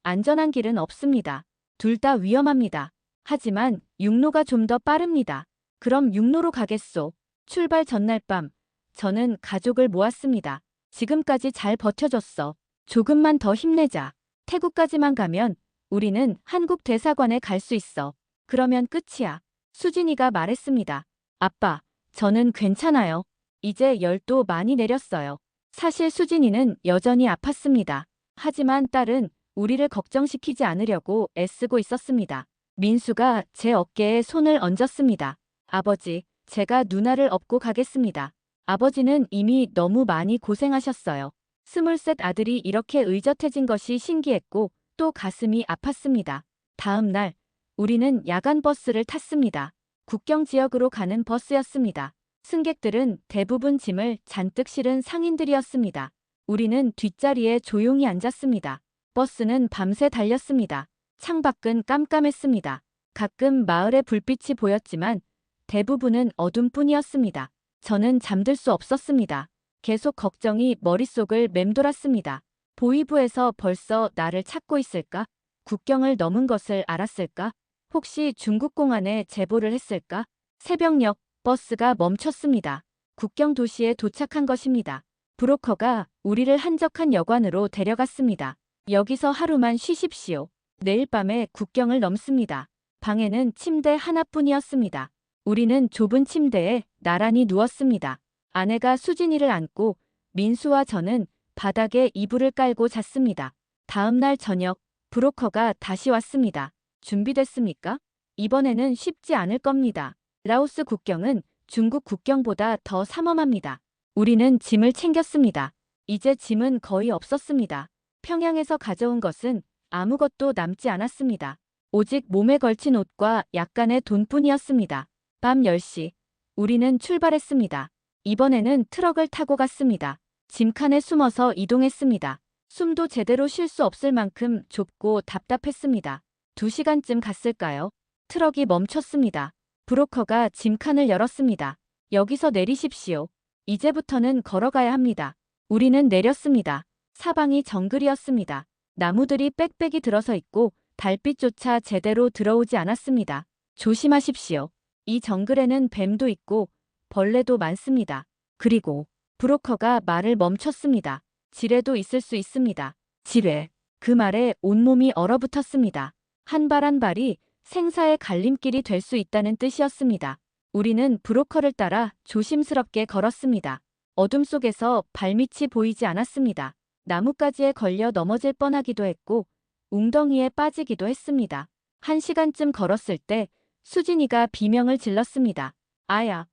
안전한 길은 없습니다. 둘 다 위험합니다. 하지만 육로가 좀 더 빠릅니다. 그럼 육로로 가겠소. 출발 전날 밤, 저는 가족을 모았습니다. 지금까지 잘 버텨줬어. 조금만 더 힘내자. 태국까지만 가면 우리는 한국 대사관에 갈 수 있어. 그러면 끝이야. 수진이가 말했습니다. 아빠, 저는 괜찮아요. 이제 열도 많이 내렸어요. 사실 수진이는 여전히 아팠습니다. 하지만 딸은 우리를 걱정시키지 않으려고 애쓰고 있었습니다. 민수가 제 어깨에 손을 얹었습니다. 아버지, 제가 누나를 업고 가겠습니다. 아버지는 이미 너무 많이 고생하셨어요. 23 아들이 이렇게 의젓해진 것이 신기했고 또 가슴이 아팠습니다. 다음 날, 우리는 야간 버스를 탔습니다. 국경 지역으로 가는 버스였습니다. 승객들은 대부분 짐을 잔뜩 실은 상인들이었습니다. 우리는 뒷자리에 조용히 앉았습니다. 버스는 밤새 달렸습니다. 창밖은 깜깜했습니다. 가끔 마을의 불빛이 보였지만 대부분은 어둠뿐이었습니다. 저는 잠들 수 없었습니다. 계속 걱정이 머릿속을 맴돌았습니다. 보위부에서 벌써 나를 찾고 있을까? 국경을 넘은 것을 알았을까? 혹시 중국 공안에 제보를 했을까? 새벽녘 버스가 멈췄습니다. 국경 도시에 도착한 것입니다. 브로커가 우리를 한적한 여관으로 데려갔습니다. 여기서 하루만 쉬십시오. 내일 밤에 국경을 넘습니다. 방에는 침대 하나뿐이었습니다. 우리는 좁은 침대에 나란히 누웠습니다. 아내가 수진이를 안고 민수와 저는 바닥에 이불을 깔고 잤습니다. 다음 날 저녁 브로커가 다시 왔습니다. 준비됐습니까? 이번에는 쉽지 않을 겁니다. 라오스 국경은 중국 국경보다 더 삼엄합니다. 우리는 짐을 챙겼습니다. 이제 짐은 거의 없었습니다. 평양에서 가져온 것은 아무것도 남지 않았습니다. 오직 몸에 걸친 옷과 약간의 돈뿐이었습니다. 밤 10시, 우리는 출발했습니다. 이번에는 트럭을 타고 갔습니다. 짐칸에 숨어서 이동했습니다. 숨도 제대로 쉴 수 없을 만큼 좁고 답답했습니다. 2시간쯤 갔을까요? 트럭이 멈췄습니다. 브로커가 짐칸을 열었습니다. 여기서 내리십시오. 이제부터는 걸어가야 합니다. 우리는 내렸습니다. 사방이 정글이었습니다. 나무들이 빽빽이 들어서 있고 달빛조차 제대로 들어오지 않았습니다. 조심하십시오. 이 정글에는 뱀도 있고 벌레도 많습니다. 그리고 브로커가 말을 멈췄습니다. 지뢰도 있을 수 있습니다. 지뢰. 그 말에 온몸이 얼어붙었습니다. 한 발 한 발이 생사의 갈림길이 될 수 있다는 뜻이었습니다. 우리는 브로커를 따라 조심스럽게 걸었습니다. 어둠 속에서 발밑이 보이지 않았습니다. 나뭇가지에 걸려 넘어질 뻔하기도 했고 웅덩이에 빠지기도 했습니다. 1시간쯤 걸었을 때 수진이가 비명을 질렀습니다. 아야.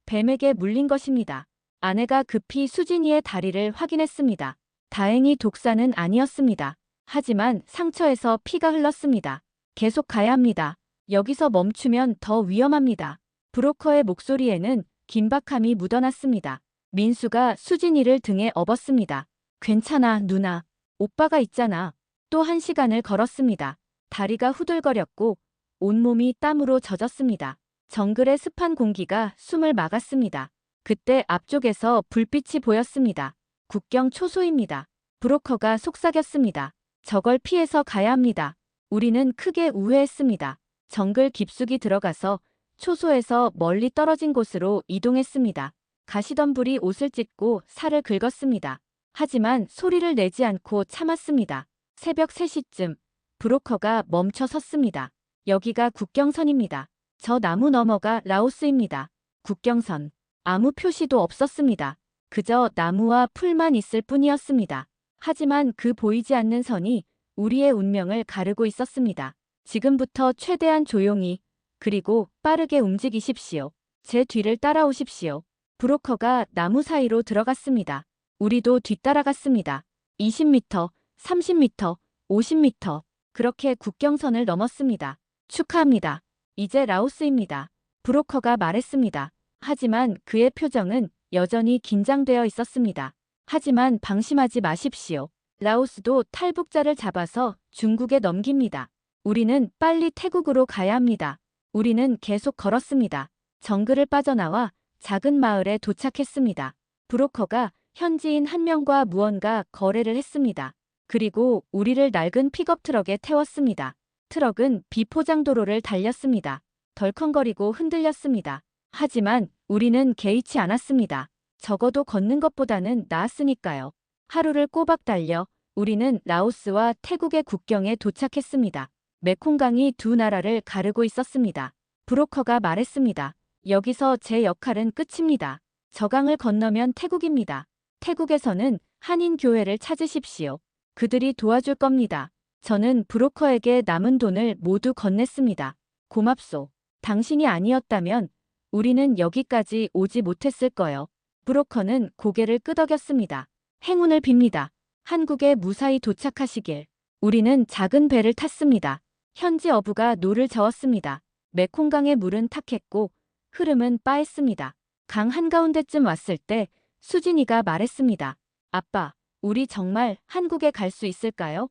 뱀에게 물린 것입니다. 아내가 급히 수진이의 다리를 확인했습니다. 다행히 독사는 아니었습니다. 하지만 상처에서 피가 흘렀습니다. 계속 가야 합니다. 여기서 멈추면 더 위험합니다. 브로커의 목소리에는 긴박함이 묻어났습니다. 민수가 수진이를 등에 업었습니다. 괜찮아, 누나. 오빠가 있잖아. 또 1시간을 걸었습니다. 다리가 후들거렸고 온몸이 땀으로 젖었습니다. 정글의 습한 공기가 숨을 막았습니다. 그때 앞쪽에서 불빛이 보였습니다. 국경 초소입니다. 브로커가 속삭였습니다. 저걸 피해서 가야 합니다. 우리는 크게 우회했습니다. 정글 깊숙이 들어가서 초소에서 멀리 떨어진 곳으로 이동했습니다. 가시덤불이 옷을 찢고 살을 긁었습니다. 하지만 소리를 내지 않고 참았습니다. 새벽 3시쯤 브로커가 멈춰 섰습니다. 여기가 국경선입니다. 저 나무 너머가 라오스입니다. 국경선. 아무 표시도 없었습니다. 그저 나무와 풀만 있을 뿐이었습니다. 하지만 그 보이지 않는 선이 우리의 운명을 가르고 있었습니다. 지금부터 최대한 조용히 그리고 빠르게 움직이십시오. 제 뒤를 따라오십시오. 브로커가 나무 사이로 들어갔습니다. 우리도 뒤따라갔습니다. 20m, 30m, 50m. 그렇게 국경선을 넘었습니다. 축하합니다. 이제 라오스입니다. 브로커가 말했습니다. 하지만 그의 표정은 여전히 긴장되어 있었습니다. 하지만 방심하지 마십시오. 라오스도 탈북자를 잡아서 중국에 넘깁니다. 우리는 빨리 태국으로 가야 합니다. 우리는 계속 걸었습니다. 정글을 빠져나와 작은 마을에 도착했습니다. 브로커가 현지인 한 명과 무언가 거래를 했습니다. 그리고 우리를 낡은 픽업 트럭에 태웠습니다. 트럭은 비포장도로를 달렸습니다. 덜컹거리고 흔들렸습니다. 하지만 우리는 개의치 않았습니다. 적어도 걷는 것보다는 나았으니까요. 하루를 꼬박 달려 우리는 라오스와 태국의 국경에 도착했습니다. 메콩강이 두 나라를 가르고 있었습니다. 브로커가 말했습니다. 여기서 제 역할은 끝입니다. 저 강을 건너면 태국입니다. 태국에서는 한인 교회를 찾으십시오. 그들이 도와줄 겁니다. 저는 브로커에게 남은 돈을 모두 건넸습니다. 고맙소. 당신이 아니었다면 우리는 여기까지 오지 못했을 거요. 브로커는 고개를 끄덕였습니다. 행운을 빕니다. 한국에 무사히 도착하시길. 우리는 작은 배를 탔습니다. 현지 어부가 노를 저었습니다. 메콩강의 물은 탁했고 흐름은 빠했습니다. 강 한가운데쯤 왔을 때 수진이가 말했습니다. 아빠, 우리 정말 한국에 갈 수 있을까요?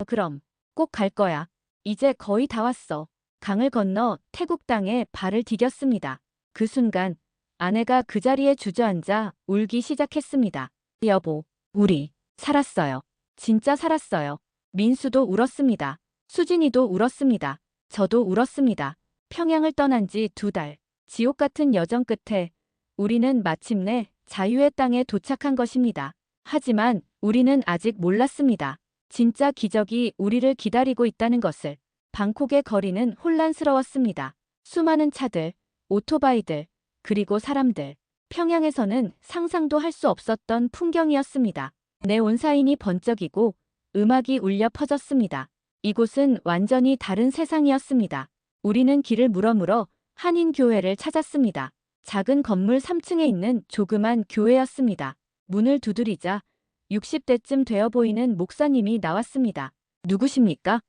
그럼 꼭 갈 거야. 이제 거의 다 왔어. 강을 건너 태국 땅에 발을 디뎠습니다. 그 순간 아내가 그 자리에 주저앉아 울기 시작했습니다. 여보, 우리 살았어요. 진짜 살았어요. 민수도 울었습니다. 수진이도 울었습니다. 저도 울었습니다. 평양을 떠난 지 2달. 지옥 같은 여정 끝에 우리는 마침내 자유의 땅에 도착한 것입니다. 하지만 우리는 아직 몰랐습니다. 진짜 기적이 우리를 기다리고 있다는 것을. 방콕의 거리는 혼란스러웠습니다. 수많은 차들, 오토바이들, 그리고 사람들. 평양에서는 상상도 할 수 없었던 풍경이었습니다. 네온사인이 번쩍이고 음악이 울려 퍼졌습니다. 이곳은 완전히 다른 세상이었습니다. 우리는 길을 물어물어 한인교회를 찾았습니다. 작은 건물 3층에 있는 조그만 교회였습니다. 문을 두드리자 60대쯤 되어 보이는 목사님이 나왔습니다. 누구십니까?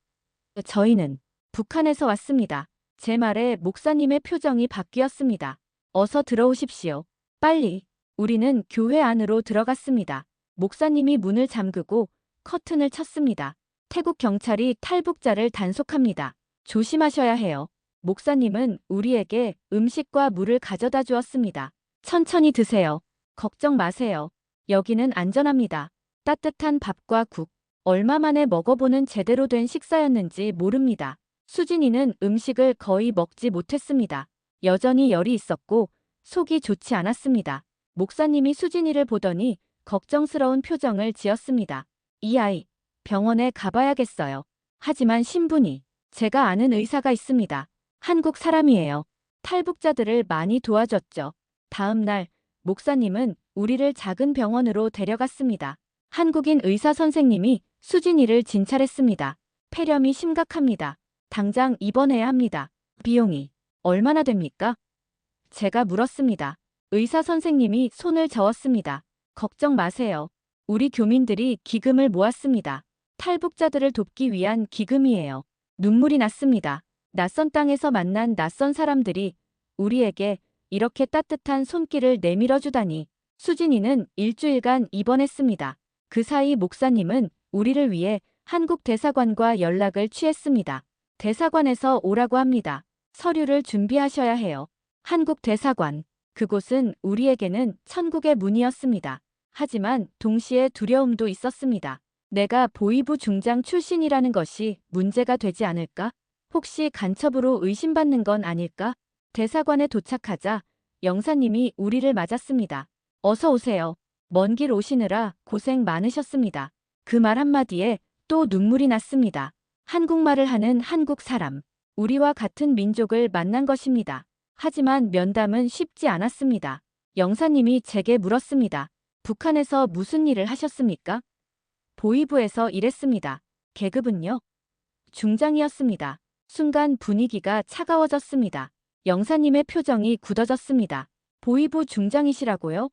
저희는 북한에서 왔습니다. 제 말에 목사님의 표정이 바뀌었습니다. 어서 들어오십시오. 빨리. 우리는 교회 안으로 들어갔습니다. 목사님이 문을 잠그고 커튼을 쳤습니다. 태국 경찰이 탈북자를 단속합니다. 조심하셔야 해요. 목사님은 우리에게 음식과 물을 가져다 주었습니다. 천천히 드세요. 걱정 마세요. 여기는 안전합니다. 따뜻한 밥과 국. 얼마 만에 먹어보는 제대로 된 식사였는지 모릅니다. 수진이는 음식을 거의 먹지 못했습니다. 여전히 열이 있었고 속이 좋지 않았습니다. 목사님이 수진이를 보더니 걱정스러운 표정을 지었습니다. 이 아이, 병원에 가봐야겠어요. 하지만 신분이, 제가 아는 의사가 있습니다. 한국 사람이에요. 탈북자들을 많이 도와줬죠. 다음 날, 목사님은 우리를 작은 병원으로 데려갔습니다. 한국인 의사 선생님이 수진이를 진찰했습니다. 폐렴이 심각합니다. 당장 입원해야 합니다. 비용이 얼마나 됩니까? 제가 물었습니다. 의사 선생님이 손을 저었습니다. 걱정 마세요. 우리 교민들이 기금을 모았습니다. 탈북자들을 돕기 위한 기금이에요. 눈물이 났습니다. 낯선 땅에서 만난 낯선 사람들이 우리에게 이렇게 따뜻한 손길을 내밀어 주다니. 수진이는 일주일간 입원했습니다. 그 사이 목사님은 우리를 위해 한국 대사관과 연락을 취했습니다. 대사관에서 오라고 합니다. 서류를 준비하셔야 해요. 한국 대사관. 그곳은 우리에게는 천국의 문이었습니다. 하지만 동시에 두려움도 있었습니다. 내가 보위부 중장 출신이라는 것이 문제가 되지 않을까? 혹시 간첩으로 의심받는 건 아닐까? 대사관에 도착하자 영사님이 우리를 맞았습니다. 어서 오세요. 먼 길 오시느라 고생 많으셨습니다. 그 말 한마디에 또 눈물이 났습니다. 한국말을 하는 한국 사람. 우리와 같은 민족을 만난 것입니다. 하지만 면담은 쉽지 않았습니다. 영사님이 제게 물었습니다. 북한에서 무슨 일을 하셨습니까? 보위부에서 일했습니다. 계급은요? 중장이었습니다. 순간 분위기가 차가워졌습니다. 영사님의 표정이 굳어졌습니다. 보위부 중장이시라고요?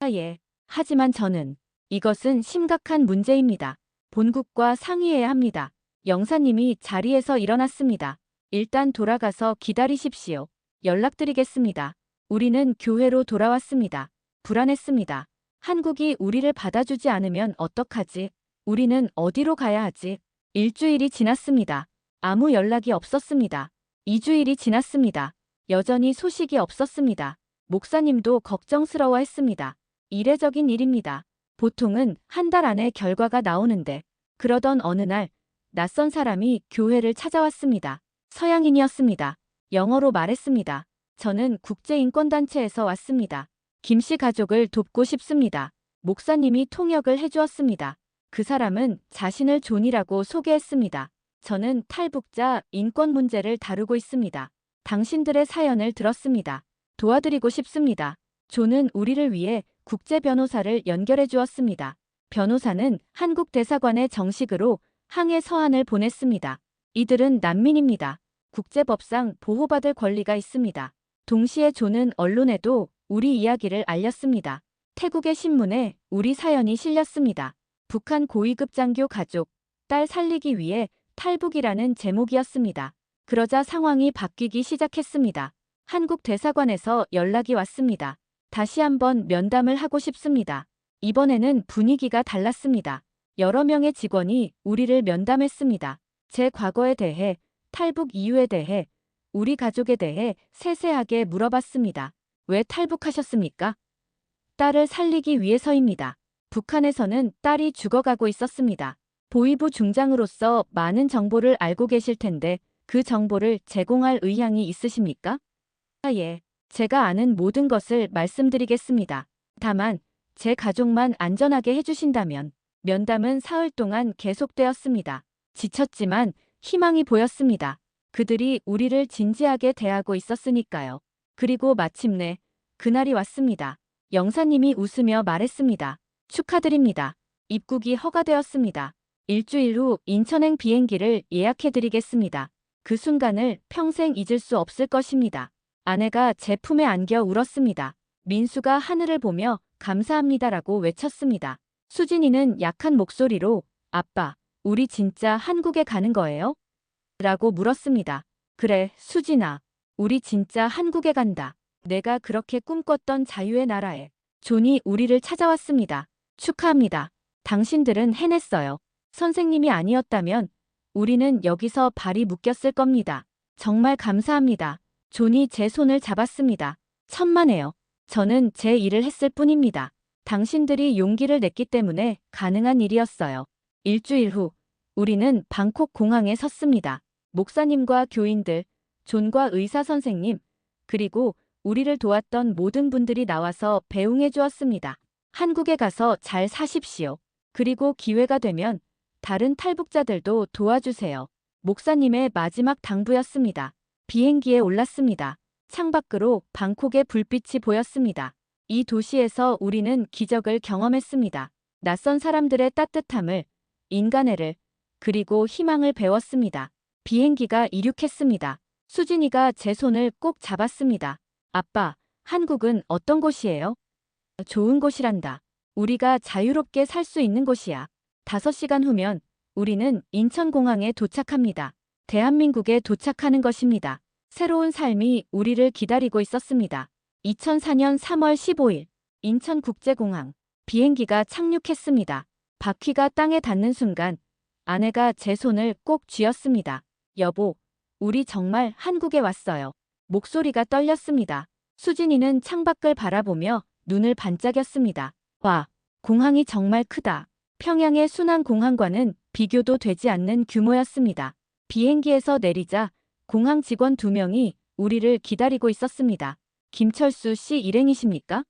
아, 예. 하지만 저는 이것은 심각한 문제입니다. 본국과 상의해야 합니다. 영사님이 자리에서 일어났습니다. 일단 돌아가서 기다리십시오. 연락드리겠습니다. 우리는 교회로 돌아왔습니다. 불안했습니다. 한국이 우리를 받아주지 않으면 어떡하지? 우리는 어디로 가야 하지? 일주일이 지났습니다. 아무 연락이 없었습니다. 2주일이 지났습니다. 여전히 소식이 없었습니다. 목사님도 걱정스러워했습니다. 이례적인 일입니다. 보통은 한 달 안에 결과가 나오는데, 그러던 어느 날 낯선 사람이 교회를 찾아왔습니다. 서양인이었습니다. 영어로 말했습니다. 저는 국제인권단체에서 왔습니다. 김 씨 가족을 돕고 싶습니다. 목사님이 통역을 해주었습니다. 그 사람은 자신을 존이라고 소개했습니다. 저는 탈북자 인권 문제를 다루고 있습니다. 당신들의 사연을 들었습니다. 도와드리고 싶습니다. 존은 우리를 위해 국제 변호사를 연결해 주었습니다. 변호사는 한국 대사관에 정식으로 항해 서한을 보냈습니다. 이들은 난민입니다. 국제법상 보호받을 권리가 있습니다. 동시에 존은 언론에도 우리 이야기를 알렸습니다. 태국의 신문에 우리 사연이 실렸습니다. 북한 고위급 장교 가족, 딸 살리기 위해 탈북이라는 제목이었습니다. 그러자 상황이 바뀌기 시작했습니다. 한국 대사관에서 연락이 왔습니다. 다시 한번 면담을 하고 싶습니다. 이번에는 분위기가 달랐습니다. 여러 명의 직원이 우리를 면담했습니다. 제 과거에 대해, 탈북 이유에 대해, 우리 가족에 대해 세세하게 물어봤습니다. 왜 탈북하셨습니까? 딸을 살리기 위해서입니다. 북한에서는 딸이 죽어가고 있었습니다. 보위부 중장으로서 많은 정보를 알고 계실 텐데 그 정보를 제공할 의향이 있으십니까? 아, 예. 제가 아는 모든 것을 말씀드리겠습니다. 다만 제 가족만 안전하게 해주신다면. 면담은 사흘 동안 계속되었습니다. 지쳤지만 희망이 보였습니다. 그들이 우리를 진지하게 대하고 있었으니까요. 그리고 마침내 그날이 왔습니다. 영사님이 웃으며 말했습니다. 축하드립니다. 입국이 허가되었습니다. 일주일 후 인천행 비행기를 예약해드리겠습니다. 그 순간을 평생 잊을 수 없을 것입니다. 아내가 제 품에 안겨 울었습니다. 민수가 하늘을 보며 감사합니다라고 외쳤습니다. 수진이는 약한 목소리로 아빠, 우리 진짜 한국에 가는 거예요? 라고 물었습니다. 그래, 수진아. 우리 진짜 한국에 간다. 내가 그렇게 꿈꿨던 자유의 나라에 존이 우리를 찾아왔습니다. 축하합니다. 당신들은 해냈어요. 선생님이 아니었다면 우리는 여기서 발이 묶였을 겁니다. 정말 감사합니다. 존이 제 손을 잡았습니다. 천만에요. 저는 제 일을 했을 뿐입니다. 당신들이 용기를 냈기 때문에 가능한 일이었어요. 일주일 후 우리는 방콕 공항에 섰습니다. 목사님과 교인들, 존과 의사 선생님, 그리고 우리를 도왔던 모든 분들이 나와서 배웅해 주었습니다. 한국에 가서 잘 사십시오. 그리고 기회가 되면 다른 탈북자들도 도와주세요. 목사님의 마지막 당부였습니다. 비행기에 올랐습니다. 창밖으로 방콕의 불빛이 보였습니다. 이 도시에서 우리는 기적을 경험했습니다. 낯선 사람들의 따뜻함을, 인간애를, 그리고 희망을 배웠습니다. 비행기가 이륙했습니다. 수진이가 제 손을 꼭 잡았습니다. 아빠, 한국은 어떤 곳이에요? 좋은 곳이란다. 우리가 자유롭게 살 수 있는 곳이야. 5시간 후면 우리는 인천공항에 도착합니다. 대한민국에 도착하는 것입니다. 새로운 삶이 우리를 기다리고 있었습니다. 2004년 3월 15일 인천국제공항 비행기가 착륙했습니다. 바퀴가 땅에 닿는 순간 아내가 제 손을 꼭 쥐었습니다. 여보, 우리 정말 한국에 왔어요. 목소리가 떨렸습니다. 수진이는 창밖을 바라보며 눈을 반짝였습니다. 와, 공항이 정말 크다. 평양의 순환공항과는 비교도 되지 않는 규모였습니다. 비행기에서 내리자 공항 직원 2명이 우리를 기다리고 있었습니다. 김철수 씨 일행이십니까?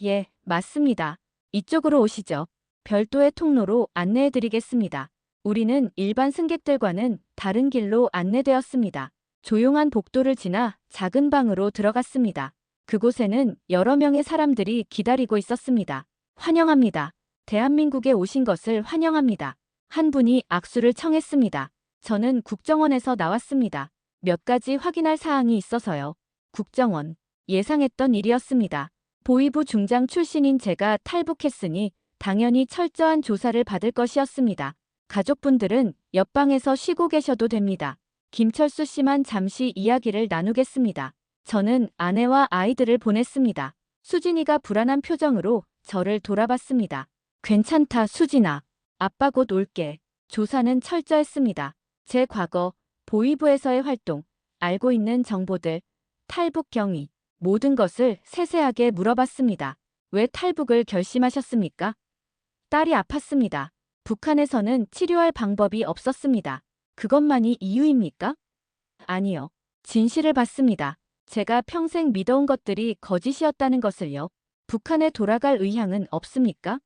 예, 맞습니다. 이쪽으로 오시죠. 별도의 통로로 안내해드리겠습니다. 우리는 일반 승객들과는 다른 길로 안내되었습니다. 조용한 복도를 지나 작은 방으로 들어갔습니다. 그곳에는 여러 명의 사람들이 기다리고 있었습니다. 환영합니다. 대한민국에 오신 것을 환영합니다. 한 분이 악수를 청했습니다. 저는 국정원에서 나왔습니다. 몇 가지 확인할 사항이 있어서요. 국정원. 예상했던 일이었습니다. 보위부 중장 출신인 제가 탈북했으니 당연히 철저한 조사를 받을 것이었습니다. 가족분들은 옆방에서 쉬고 계셔도 됩니다. 김철수 씨만 잠시 이야기를 나누겠습니다. 저는 아내와 아이들을 보냈습니다. 수진이가 불안한 표정으로 저를 돌아봤습니다. 괜찮다, 수진아. 아빠 곧 올게. 조사는 철저했습니다. 제 과거, 보위부에서의 활동, 알고 있는 정보들, 탈북 경위, 모든 것을 세세하게 물어봤습니다. 왜 탈북을 결심하셨습니까? 딸이 아팠습니다. 북한에서는 치료할 방법이 없었습니다. 그것만이 이유입니까? 아니요. 진실을 받습니다. 제가 평생 믿어온 것들이 거짓이었다는 것을요. 북한에 돌아갈 의향은 없습니까?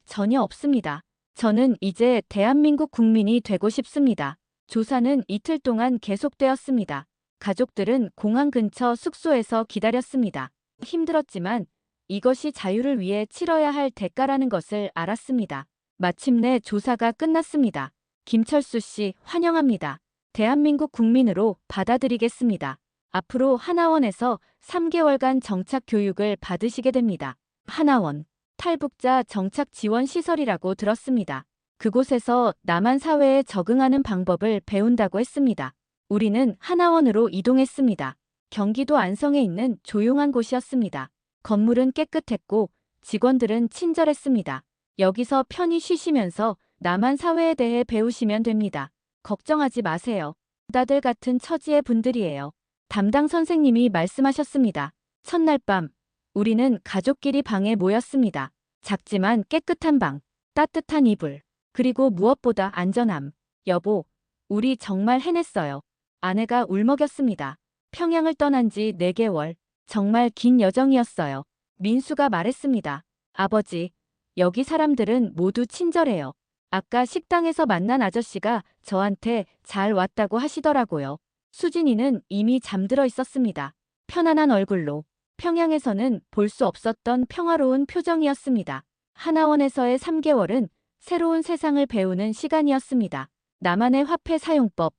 전혀 없습니다. 저는 이제 대한민국 국민이 되고 싶습니다. 조사는 이틀 동안 계속되었습니다. 가족들은 공항 근처 숙소에서 기다렸습니다. 힘들었지만 이것이 자유를 위해 치러야 할 대가라는 것을 알았습니다. 마침내 조사가 끝났습니다. 김철수 씨 환영합니다. 대한민국 국민으로 받아들이겠습니다. 앞으로 하나원에서 3개월간 정착 교육을 받으시게 됩니다. 하나원, 탈북자 정착 지원 시설이라고 들었습니다. 그곳에서 남한 사회에 적응하는 방법을 배운다고 했습니다. 우리는 하나원으로 이동했습니다. 경기도 안성에 있는 조용한 곳이었습니다. 건물은 깨끗했고 직원들은 친절했습니다. 여기서 편히 쉬시면서 남한 사회에 대해 배우시면 됩니다. 걱정하지 마세요. 다들 같은 처지의 분들이에요. 담당 선생님이 말씀하셨습니다. 첫날 밤, 우리는 가족끼리 방에 모였습니다. 작지만 깨끗한 방, 따뜻한 이불, 그리고 무엇보다 안전함. 여보, 우리 정말 해냈어요. 아내가 울먹였습니다. 평양을 떠난 지 4개월. 정말 긴 여정이었어요. 민수가 말했습니다. 아버지, 여기 사람들은 모두 친절해요. 아까 식당에서 만난 아저씨가 저한테 잘 왔다고 하시더라고요. 수진이는 이미 잠들어 있었습니다. 편안한 얼굴로. 평양에서는 볼 수 없었던 평화로운 표정이었습니다. 하나원에서의 3개월은 새로운 세상을 배우는 시간이었습니다. 나만의 화폐 사용법,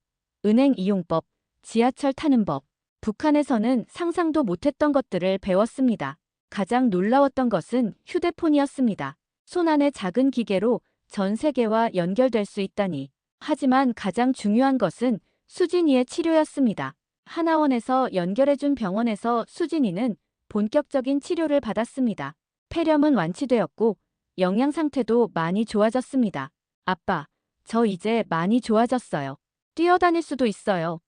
은행 이용법, 지하철 타는 법. 북한에서는 상상도 못했던 것들을 배웠습니다. 가장 놀라웠던 것은 휴대폰이었습니다. 손안의 작은 기계로 전 세계와 연결될 수 있다니. 하지만 가장 중요한 것은 수진이의 치료였습니다. 하나원에서 연결해준 병원에서 수진이는 본격적인 치료를 받았습니다. 폐렴은 완치되었고 영양 상태도 많이 좋아졌습니다. 아빠, 저 이제 많이 좋아졌어요. 뛰어다닐 수도 있어요.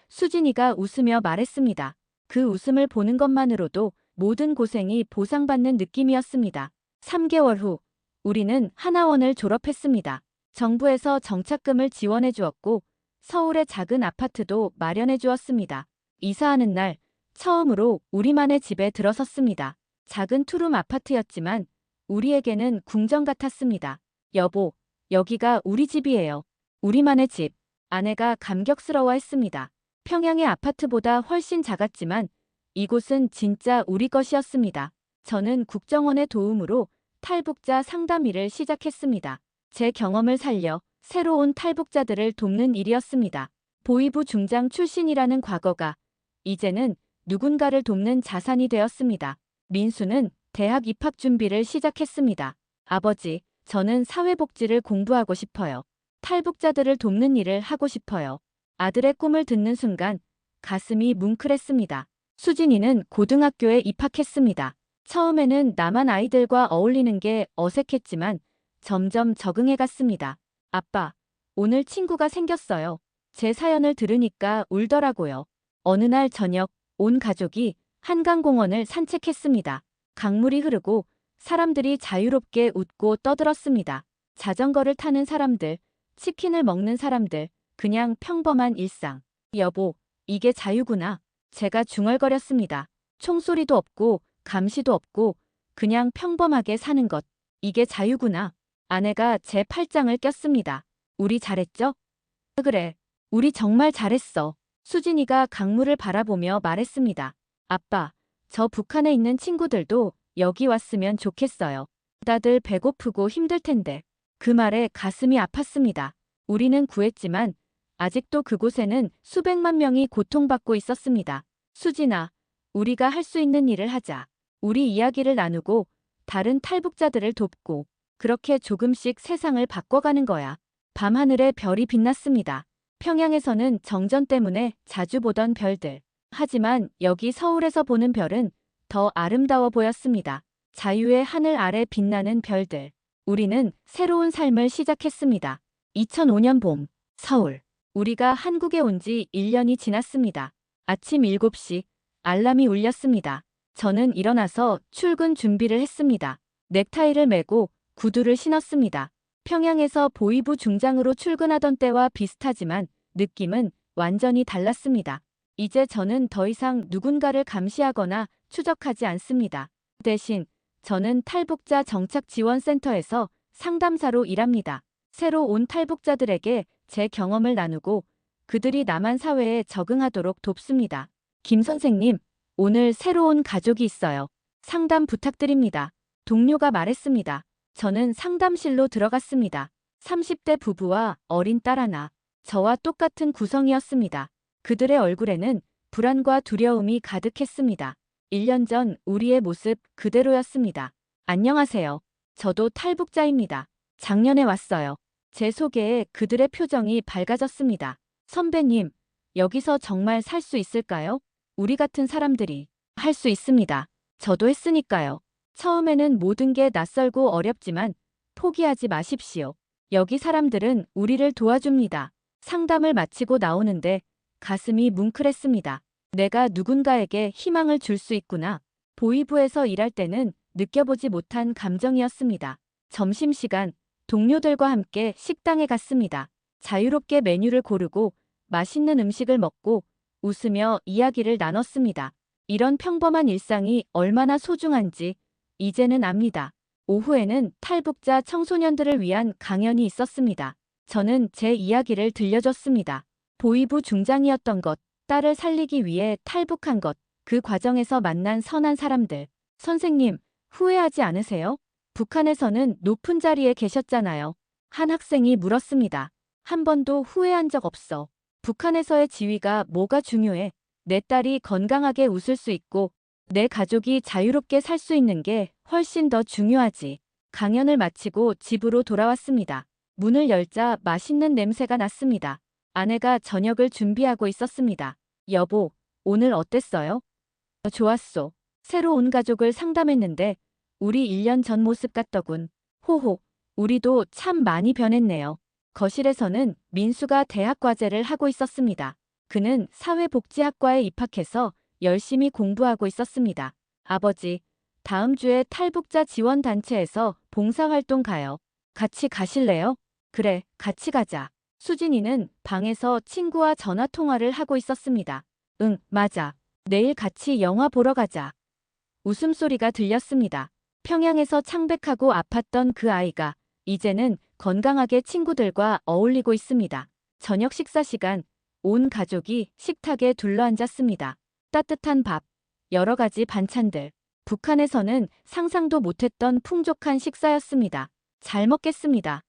수진이가 웃으며 말했습니다. 그 웃음을 보는 것만으로도 모든 고생이 보상받는 느낌이었습니다. 3개월 후, 우리는 하나원을 졸업했습니다. 정부에서 정착금을 지원해 주었고, 서울의 작은 아파트도 마련해 주었습니다. 이사하는 날, 처음으로 우리만의 집에 들어섰습니다. 작은 투룸 아파트였지만, 우리에게는 궁전 같았습니다. 여보, 여기가 우리 집이에요. 우리만의 집. 아내가 감격스러워 했습니다. 평양의 아파트보다 훨씬 작았지만 이곳은 진짜 우리 것이었습니다. 저는 국정원의 도움으로 탈북자 상담 일을 시작했습니다. 제 경험을 살려 새로운 탈북자들을 돕는 일이었습니다. 보위부 중장 출신이라는 과거가 이제는 누군가를 돕는 자산이 되었습니다. 민수는 대학 입학 준비를 시작했습니다. 아버지, 저는 사회복지를 공부하고 싶어요. 탈북자들을 돕는 일을 하고 싶어요. 아들의 꿈을 듣는 순간 가슴이 뭉클했습니다. 수진이는 고등학교에 입학했습니다. 처음에는 남한 아이들과 어울리는 게 어색했지만 점점 적응해갔습니다. 아빠, 오늘 친구가 생겼어요. 제 사연을 들으니까 울더라고요. 어느 날 저녁, 온 가족이 한강공원을 산책했습니다. 강물이 흐르고 사람들이 자유롭게 웃고 떠들었습니다. 자전거를 타는 사람들, 치킨을 먹는 사람들, 그냥 평범한 일상. 여보, 이게 자유구나. 제가 중얼거렸습니다. 총소리도 없고 감시도 없고 그냥 평범하게 사는 것. 이게 자유구나. 아내가 제 팔짱을 꼈습니다. 우리 잘했죠? 그래. 우리 정말 잘했어. 수진이가 강물을 바라보며 말했습니다. 아빠, 저 북한에 있는 친구들도 여기 왔으면 좋겠어요. 다들 배고프고 힘들 텐데. 그 말에 가슴이 아팠습니다. 우리는 구했지만 아직도 그곳에는 수백만 명이 고통받고 있었습니다. 수진아, 우리가 할 수 있는 일을 하자. 우리 이야기를 나누고 다른 탈북자들을 돕고 그렇게 조금씩 세상을 바꿔가는 거야. 밤하늘에 별이 빛났습니다. 평양에서는 정전 때문에 자주 보던 별들. 하지만 여기 서울에서 보는 별은 더 아름다워 보였습니다. 자유의 하늘 아래 빛나는 별들. 우리는 새로운 삶을 시작했습니다. 2005년 봄, 서울. 우리가 한국에 온 지 1년이 지났습니다. 아침 7시, 알람이 울렸습니다. 저는 일어나서 출근 준비를 했습니다. 넥타이를 매고 구두를 신었습니다. 평양에서 보위부 중장으로 출근하던 때와 비슷하지만 느낌은 완전히 달랐습니다. 이제 저는 더 이상 누군가를 감시하거나 추적하지 않습니다. 대신 저는 탈북자 정착지원센터에서 상담사로 일합니다. 새로 온 탈북자들에게 제 경험을 나누고 그들이 남한 사회에 적응하도록 돕습니다. 김 선생님, 오늘 새로운 가족이 있어요. 상담 부탁드립니다. 동료가 말했습니다. 저는 상담실로 들어갔습니다. 30대 부부와 어린 딸 하나. 저와 똑같은 구성이었습니다. 그들의 얼굴에는 불안과 두려움이 가득했습니다. 1년 전 우리의 모습 그대로였습니다. 안녕하세요. 저도 탈북자입니다. 작년에 왔어요. 제 소개에 그들의 표정이 밝아졌습니다. 선배님, 여기서 정말 살 수 있을까요? 우리 같은 사람들이. 할 수 있습니다. 저도 했으니까요. 처음에는 모든 게 낯설고 어렵지만 포기하지 마십시오. 여기 사람들은 우리를 도와줍니다. 상담을 마치고 나오는데 가슴이 뭉클했습니다. 내가 누군가에게 희망을 줄 수 있구나. 보위부에서 일할 때는 느껴보지 못한 감정이었습니다. 점심시간, 동료들과 함께 식당에 갔습니다. 자유롭게 메뉴를 고르고 맛있는 음식을 먹고 웃으며 이야기를 나눴습니다. 이런 평범한 일상이 얼마나 소중한지 이제는 압니다. 오후에는 탈북자 청소년들을 위한 강연이 있었습니다. 저는 제 이야기를 들려줬습니다. 보위부 중장이었던 것, 딸을 살리기 위해 탈북한 것, 그 과정에서 만난 선한 사람들. 선생님, 후회하지 않으세요? 북한에서는 높은 자리에 계셨잖아요. 한 학생이 물었습니다. 한 번도 후회한 적 없어. 북한에서의 지위가 뭐가 중요해? 내 딸이 건강하게 웃을 수 있고 내 가족이 자유롭게 살 수 있는 게 훨씬 더 중요하지. 강연을 마치고 집으로 돌아왔습니다. 문을 열자 맛있는 냄새가 났습니다. 아내가 저녁을 준비하고 있었습니다. 여보, 오늘 어땠어요? 좋았소. 새로 온 가족을 상담했는데 우리 1년 전 모습 같더군. 호호, 우리도 참 많이 변했네요. 거실에서는 민수가 대학 과제를 하고 있었습니다. 그는 사회복지학과에 입학해서 열심히 공부하고 있었습니다. 아버지, 다음 주에 탈북자 지원단체에서 봉사활동 가요. 같이 가실래요? 그래, 같이 가자. 수진이는 방에서 친구와 전화통화를 하고 있었습니다. 응, 맞아. 내일 같이 영화 보러 가자. 웃음소리가 들렸습니다. 평양에서 창백하고 아팠던 그 아이가 이제는 건강하게 친구들과 어울리고 있습니다. 저녁 식사 시간, 온 가족이 식탁에 둘러앉았습니다. 따뜻한 밥, 여러 가지 반찬들. 북한에서는 상상도 못했던 풍족한 식사였습니다. 잘 먹겠습니다.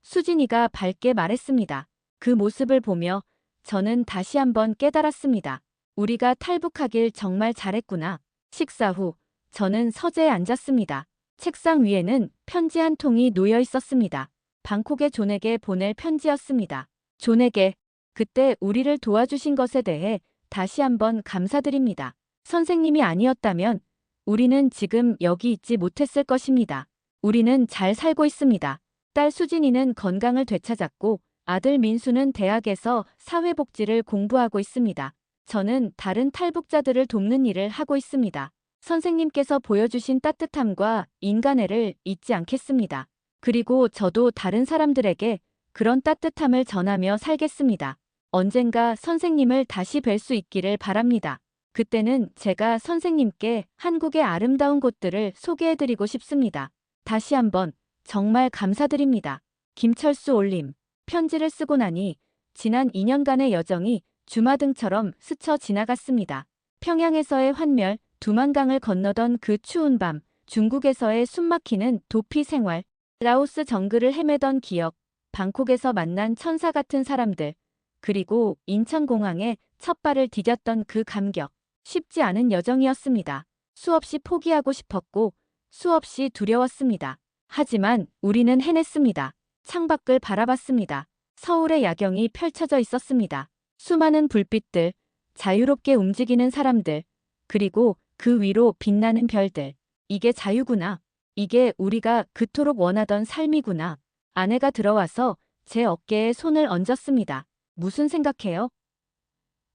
수진이가 밝게 말했습니다. 그 모습을 보며 저는 다시 한번 깨달았습니다. 우리가 탈북하길 정말 잘했구나. 식사 후 저는 서재에 앉았습니다. 책상 위에는 편지 한 통이 놓여 있었습니다. 방콕의 존에게 보낼 편지였습니다. 존에게 그때 우리를 도와주신 것에 대해 다시 한번 감사드립니다. 선생님이 아니었다면 우리는 지금 여기 있지 못했을 것입니다. 우리는 잘 살고 있습니다. 딸 수진이는 건강을 되찾았고 아들 민수는 대학에서 사회복지를 공부하고 있습니다. 저는 다른 탈북자들을 돕는 일을 하고 있습니다. 선생님께서 보여주신 따뜻함과 인간애를 잊지 않겠습니다. 그리고 저도 다른 사람들에게 그런 따뜻함을 전하며 살겠습니다. 언젠가 선생님을 다시 뵐 수 있기를 바랍니다. 그때는 제가 선생님께 한국의 아름다운 곳들을 소개해드리고 싶습니다. 다시 한번 정말 감사드립니다. 김철수 올림. 편지를 쓰고 나니 지난 2년간의 여정이 주마등처럼 스쳐 지나갔습니다. 평양에서의 환멸, 두만강을 건너던 그 추운 밤, 중국에서의 숨막히는 도피 생활, 라오스 정글을 헤매던 기억, 방콕에서 만난 천사 같은 사람들, 그리고 인천공항에 첫 발을 디뎠던 그 감격. 쉽지 않은 여정이었습니다. 수없이 포기하고 싶었고 수없이 두려웠습니다. 하지만 우리는 해냈습니다. 창밖을 바라봤습니다. 서울의 야경이 펼쳐져 있었습니다. 수많은 불빛들, 자유롭게 움직이는 사람들, 그리고 그 위로 빛나는 별들. 이게 자유구나. 이게 우리가 그토록 원하던 삶이구나. 아내가 들어와서 제 어깨에 손을 얹었습니다. 무슨 생각해요?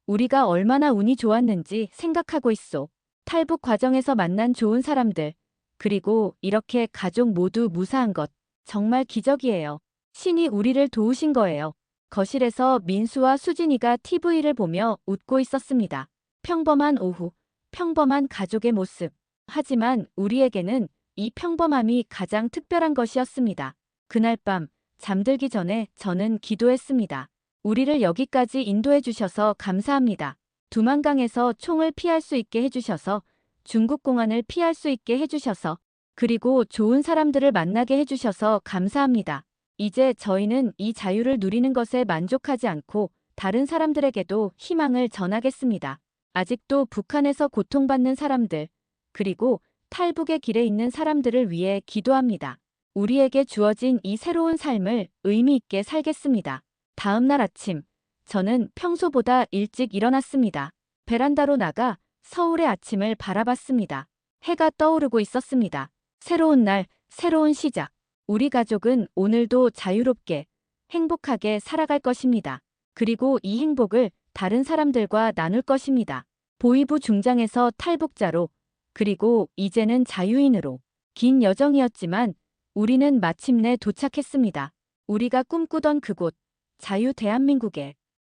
우리가 얼마나 운이 좋았는지 생각하고 있소. 탈북 과정에서 만난 좋은 사람들, 그리고 이렇게 가족 모두 무사한 것, 정말 기적이에요. 신이 우리를 도우신 거예요. 거실에서 민수와 수진이가 TV를 보며 웃고 있었습니다. 평범한 오후, 평범한 가족의 모습. 하지만 우리에게는 이 평범함이 가장 특별한 것이었습니다. 그날 밤, 잠들기 전에 저는 기도했습니다. 우리를 여기까지 인도해 주셔서 감사합니다. 두만강에서 총을 피할 수 있게 해주셔서, 중국 공안을 피할 수 있게 해주셔서, 그리고 좋은 사람들을 만나게 해주셔서 감사합니다. 이제 저희는 이 자유를 누리는 것에 만족하지 않고 다른 사람들에게도 희망을 전하겠습니다. 아직도 북한에서 고통받는 사람들, 그리고 탈북의 길에 있는 사람들을 위해 기도합니다. 우리에게 주어진 이 새로운 삶을 의미 있게 살겠습니다. 다음 날 아침, 저는 평소보다 일찍 일어났습니다. 베란다로 나가 서울의 아침을 바라봤습니다. 해가 떠오르고 있었습니다. 새로운 날, 새로운 시작. 우리 가족은 오늘도 자유롭게, 행복하게 살아갈 것입니다. 그리고 이 행복을 다른 사람들과 나눌 것입니다. 보이부 중장에서 탈북자로, 그리고 이제는 자유인으로. 긴 여정이었지만 우리는 마침내 도착했습니다. 우리가 꿈꾸던 그곳, 자유 대한민국에.